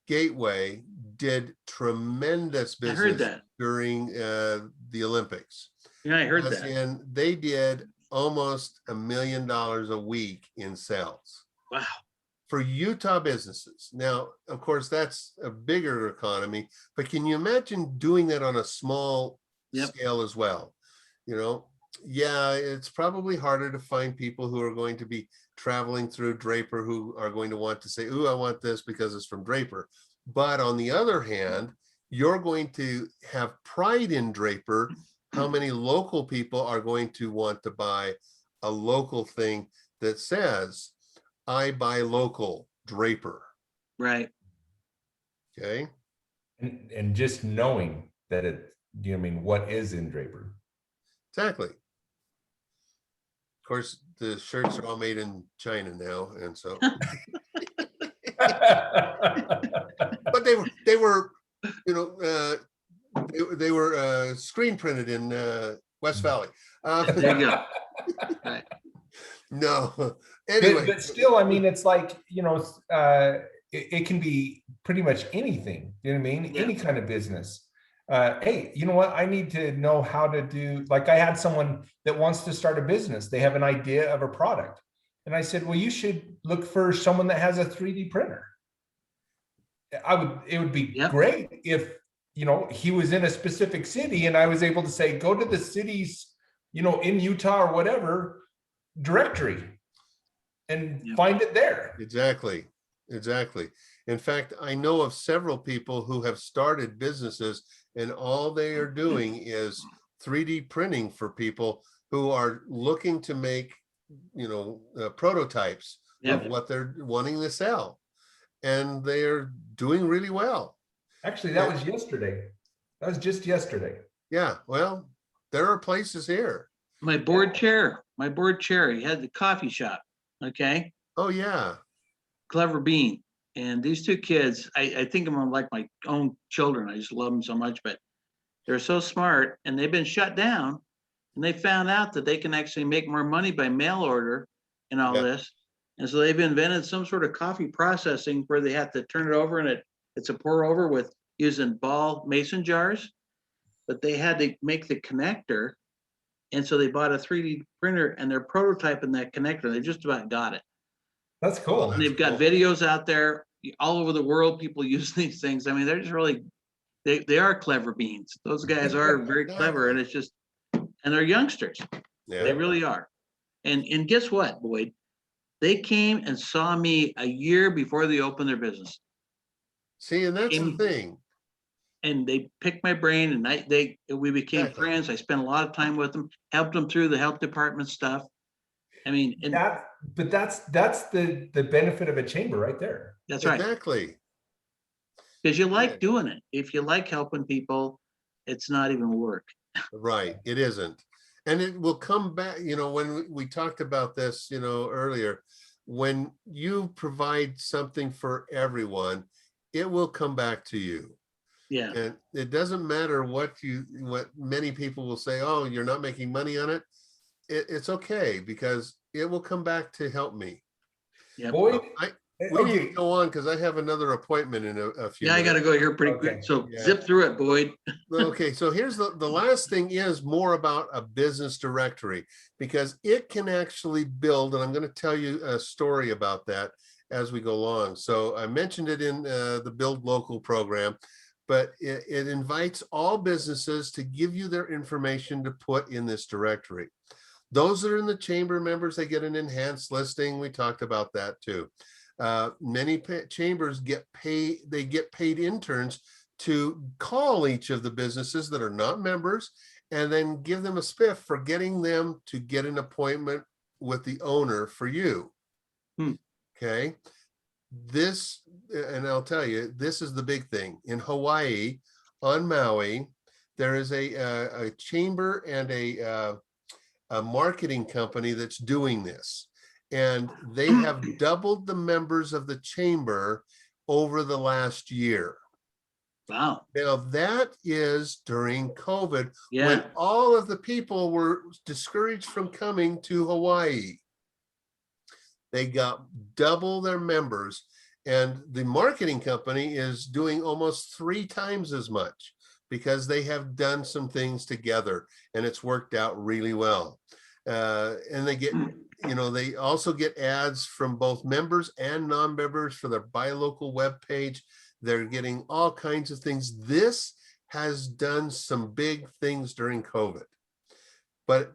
Gateway did tremendous I heard business that. during the Olympics. Yeah, I heard As that. in, they did almost $1 million a week in sales Wow. for Utah businesses. Now, of course, that's a bigger economy, but can you imagine doing that on a small Yep. scale as well? You know, yeah, it's probably harder to find people who are going to be traveling through Draper who are going to want to say, ooh, I want this because it's from Draper. But on the other hand, you're going to have pride in Draper. How many local people are going to want to buy a local thing that says, I buy local Draper? Right. Okay. And just knowing that it, you know, I mean, what is in Draper? Exactly. course, the shirts are all made in China now, and so, but they were, you know, they were screen printed in West Valley. There you go. Right. No, anyway. But still, I mean, it's like, you know, it can be pretty much anything. You know what I mean? Yeah. Any kind of business. Hey, you know what? I need to know how to do, like I had someone that wants to start a business. They have an idea of a product. And I said, well, you should look for someone that has a 3D printer. It would be Yep. great if, you know, he was in a specific city and I was able to say, go to the cities, you know, in Utah or whatever directory and Yep. find it there. Exactly. In fact, I know of several people who have started businesses and all they are doing is 3D printing for people who are looking to make, you know, prototypes Yep. of what they're wanting to sell. And they're doing really well. Actually, that was yesterday. That was just yesterday. Yeah, well, there are places here. My board chair, he had the coffee shop. Okay. Oh, yeah. Clever Bean. And these two kids, I think of them like my own children. I just love them so much, but they're so smart and they've been shut down. And they found out that they can actually make more money by mail order and all Yeah. this. And so they've invented some sort of coffee processing where they have to turn it over and it's a pour over with using ball mason jars. But they had to make the connector. And so they bought a 3D printer and they're prototyping that connector. They just about got it. That's cool. And they've got videos out there all over the world, people use these things. I mean, they're just really, they are clever beans. Those guys are very clever and it's just, and they're youngsters. They Yeah. really are. And guess what, Boyd? They came and saw me a year before they opened their business. See, and that's the thing. And they picked my brain and we became Exactly. friends. I spent a lot of time with them, helped them through the health department stuff. I mean, and that's the benefit of a chamber right there. that's right. Exactly. Because you like Yeah. doing it. If you like helping people, it's not even work. Right. It isn't. And it will come back, you know, when we talked about this, you know, earlier, when you provide something for everyone, it will come back to you. Yeah. And it doesn't matter what many people will say, oh, you're not making money on it. It's okay because it will come back to help me. Yeah. Boyd, We need to go on because I have another appointment in a few Yeah, I got to minutes. go here pretty Okay. quick. So Yeah. zip through it, Boyd. Okay, so here's the last thing is more about a business directory because it can actually build, and I'm going to tell you a story about that as we go along. So I mentioned it in the Build Local program, but it invites all businesses to give you their information to put in this directory. Those that are in the chamber members, they get an enhanced listing. We talked about that too. Many chambers get paid interns to call each of the businesses that are not members and then give them a spiff for getting them to get an appointment with the owner for you. Okay. This, and I'll tell you, this is the big thing. In Hawaii, on Maui, there is a chamber and a marketing company that's doing this. And they have doubled the members of the chamber over the last year. Wow. Now that is during COVID, Yeah. when all of the people were discouraged from coming to Hawaii. They got double their members, and the marketing company is doing almost 3 times as much because they have done some things together and it's worked out really well. And they get, you know, they also get ads from both members and non-members for their buy local webpage. They're getting all kinds of things. This has done some big things during COVID, but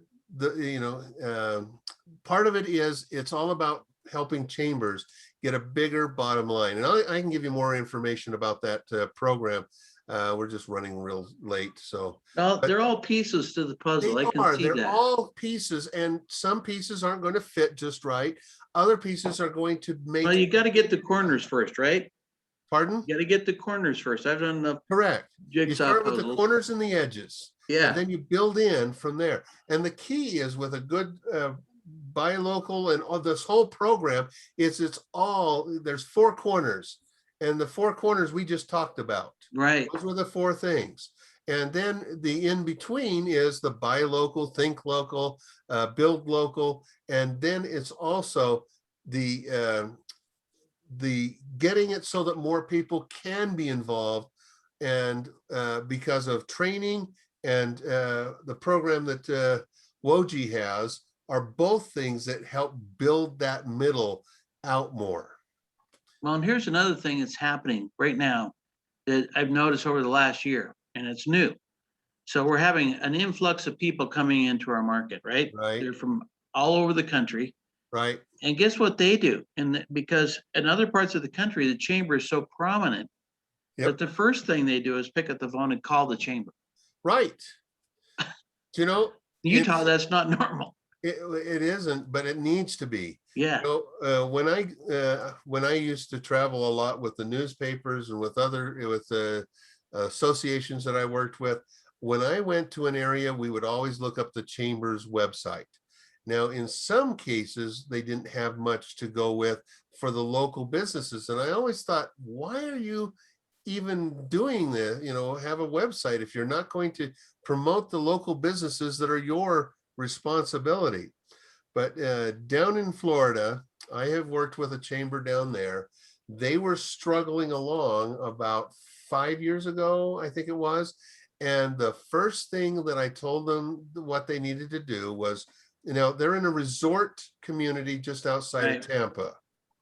part of it is it's all about helping chambers get a bigger bottom line. And I can give you more information about that program. We're just running real late, so. Well, they're all pieces to the puzzle. I can see They're that. all pieces, and some pieces aren't going to fit just right. Other pieces are going to make. Well, you got to get the corners first, right? Pardon? You got to get the corners first. I've done enough Correct. You jigsaw start with the puzzles. corners and the edges. Yeah. And then you build in from there. And the key is with a good buy local and all this whole program it's all, there's four corners. And the four corners we just talked about. Right. Those were the four things. And then the in between is the buy local, think local, build local. And then it's also the getting it so that more people can be involved. And because of training and the program that WOJI has are both things that help build that middle out more. Well, and here's another thing that's happening right now that I've noticed over the last year, and it's new. So we're having an influx of people coming into our market, right? Right. They're from all over the country. Right. And guess what they do? And because in other parts of the country, the chamber is so prominent that the first thing they do is pick up the phone and call the chamber. Right. You know, Utah, that's not normal. it isn't, but it needs to be. Yeah. You know, when I used to travel a lot with the newspapers and with the associations that I worked with, when I went to an area, we would always look up the chamber's website. Now, in some cases, they didn't have much to go with for the local businesses. And I always thought, why are you even doing this? You know, have a website if you're not going to promote the local businesses that are your responsibility. But down in Florida, I have worked with a chamber down there. They were struggling along about 5 years ago, I think it was. And the first thing that I told them what they needed to do was, you know, they're in a resort community just outside of Tampa.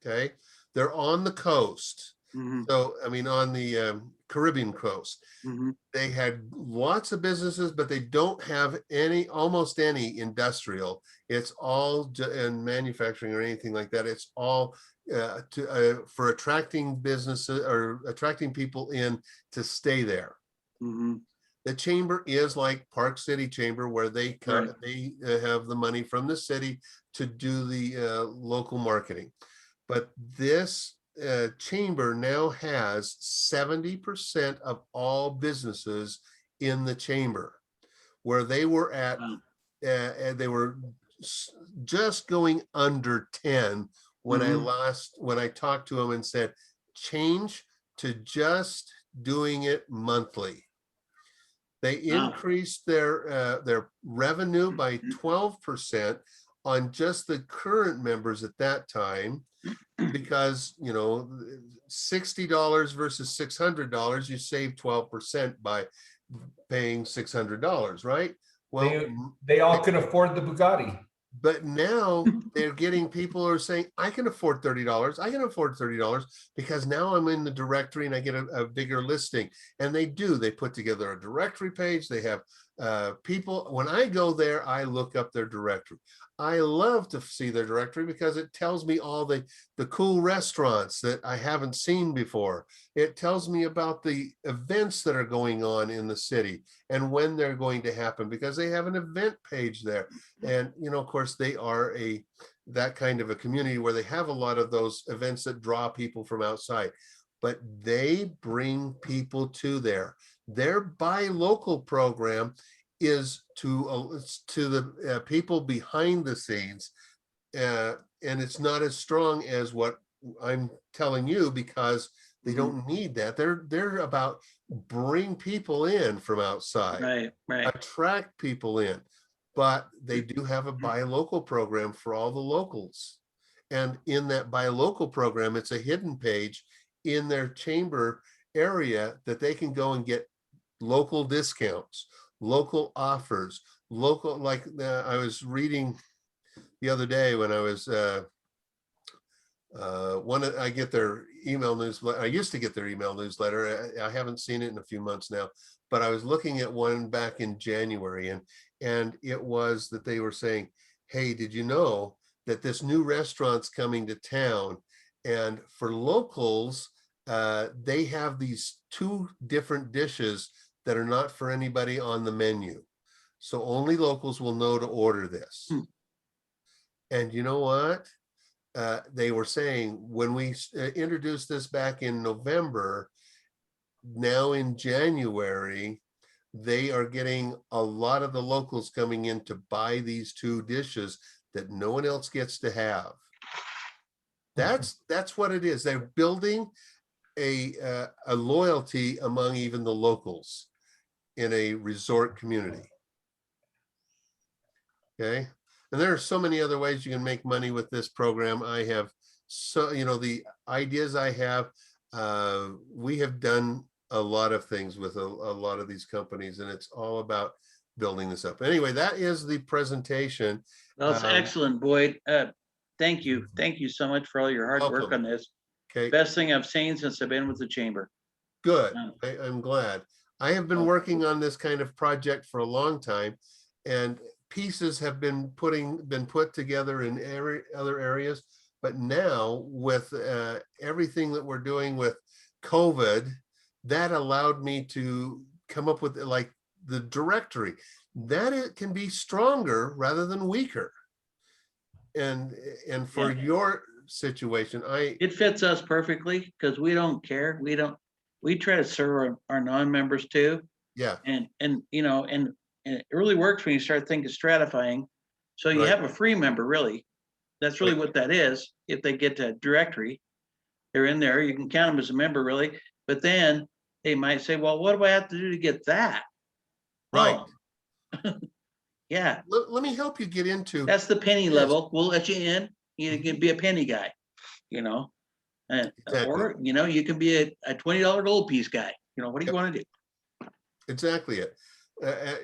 Okay. They're on the coast. Mhm. So, I mean, on the Caribbean coast, Mhm. they had lots of businesses, but they don't have almost any industrial. It's all in manufacturing or anything like that. It's all for attracting businesses or attracting people in to stay there. Mhm. The chamber is like Park City Chamber, where they come, Right. they have the money from the city to do the local marketing. But this chamber now has 70% of all businesses in the chamber, where they were at, Wow. they were just going under 10 when Mhm. when I talked to them and said, change to just doing it monthly. They Wow. increased their revenue by 12% on just the current members at that time, because, you know, $60 versus $600, you save 12% by paying $600, right? Well, They all could afford the Bugatti. but now they're getting people who are saying, I can afford $30. I can afford $30 because now I'm in the directory and I get a bigger listing. And they do. They put together a directory page. They have people. When I go there, I look up their directory. I love to see their directory because it tells me all the cool restaurants that I haven't seen before. It tells me about the events that are going on in the city and when they're going to happen, because they have an event page there. And, you know, of course, they are that kind of a community where they have a lot of those events that draw people from outside, but they bring people to there. Their buy local program is to the people behind the scenes. And it's not as strong as what I'm telling you, because they don't need that. They're about bring people in from outside, Right. Right. attract people in. But they do have a buy local program for all the locals. And in that buy local program, it's a hidden page in their chamber area that they can go and get local discounts, local offers, local, like I was reading the other day when I was I get their email newsletter. I used to get their email newsletter. I haven't seen it in a few months now, but I was looking at one back in January, and it was that they were saying, hey, did you know that this new restaurant's coming to town? And for locals, they have these 2 different dishes that are not for anybody on the menu. So only locals will know to order this. And you know what? They were saying when we introduced this back in November, now in January, they are getting a lot of the locals coming in to buy these 2 dishes that no one else gets to have. That's what it is. They're building a loyalty among even the locals in a resort community. Okay. And there are so many other ways you can make money with this program. I have the ideas I have, we have done a lot of things with a lot of these companies, and it's all about building this up. Anyway, that is the presentation. That's excellent, Boyd. Thank you. Thank you so much for all your hard work on this. Okay. Best thing I've seen since I've been with the chamber. Good. I'm glad. I have been working on this kind of project for a long time, and pieces have been put together in other areas. But now with everything that we're doing with COVID, that allowed me to come up with like the directory, that it can be stronger rather than weaker. And for your situation, it fits us perfectly because we don't care. We try to serve our non-members too. Yeah. And it really works when you start thinking stratifying. So you have a free member, really. That's really what that is. If they get to directory, they're in there. You can count them as a member, really. But then they might say, well, what do I have to do to get that? Right. Oh. Yeah. Let me help you get into. That's the penny level. We'll let you in. You can be a penny guy, and Exactly. or you can be a $20 gold piece guy. What do you want to do? Exactly it.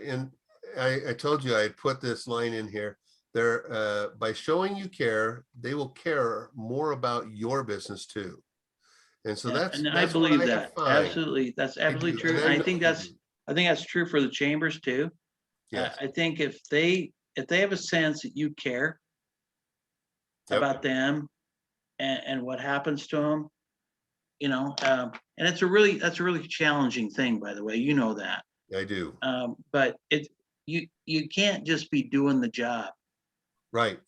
And I told you I had put this line in here. There, by showing you care, they will care more about your business too. And so that's I believe that. Absolutely. That's absolutely true. And I think that's true for the chambers too. Yes. I think if they have a sense that you care about them and what happens to them, and that's a really challenging thing, by the way, that. I do. But you can't just be doing the job. Right.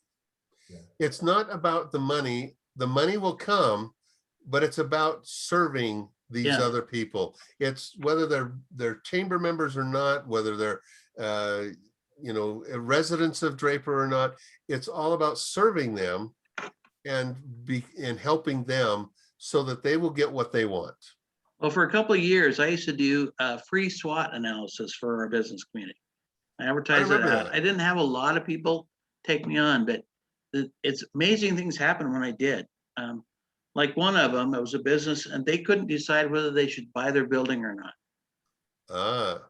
Yeah. It's not about the money. The money will come, but it's about serving these other people. It's whether they're chamber members or not, whether they're residents of Draper or not. It's all about serving them and helping them so that they will get what they want. Well, for a couple of years, I used to do a free SWOT analysis for our business community. I advertised it out. I didn't have a lot of people take me on, but it's amazing things happen when I did. Like one of them, it was a business and they couldn't decide whether they should buy their building or not.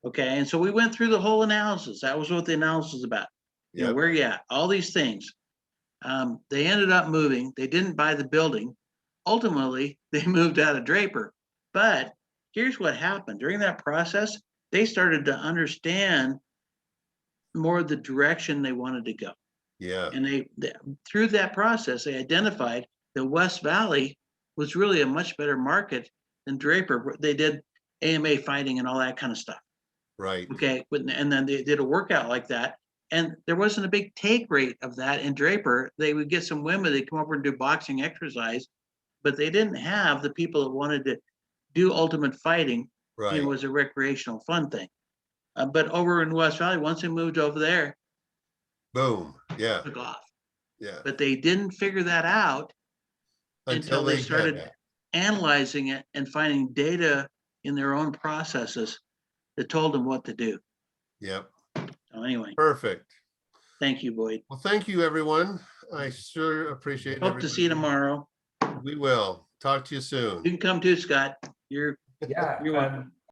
Okay, and so we went through the whole analysis. That was what the analysis was about. Where you at? All these things. They ended up moving. They didn't buy the building. Ultimately, they moved out of Draper. But here's what happened. During that process, they started to understand more of the direction they wanted to go. Yeah. And they through that process, they identified that West Valley was really a much better market than Draper. They did AMA fighting and all that kind of stuff. Right. Okay. And then they did a workout like that. And there wasn't a big take rate of that in Draper. They would get some women, they'd come over and do boxing exercise, but they didn't have the people that wanted to do ultimate fighting. Right. It was a recreational fun thing. But over in West Valley, once they moved over there, boom. Yeah. took off. Yeah. But they didn't figure that out until they started analyzing it and finding data in their own processes that told them what to do. Yep. So anyway. Perfect. Thank you, Boyd. Well, thank you, everyone. I sure appreciate it. Hope to see you tomorrow. We will. Talk to you soon. You can come too, Scott. You're welcome.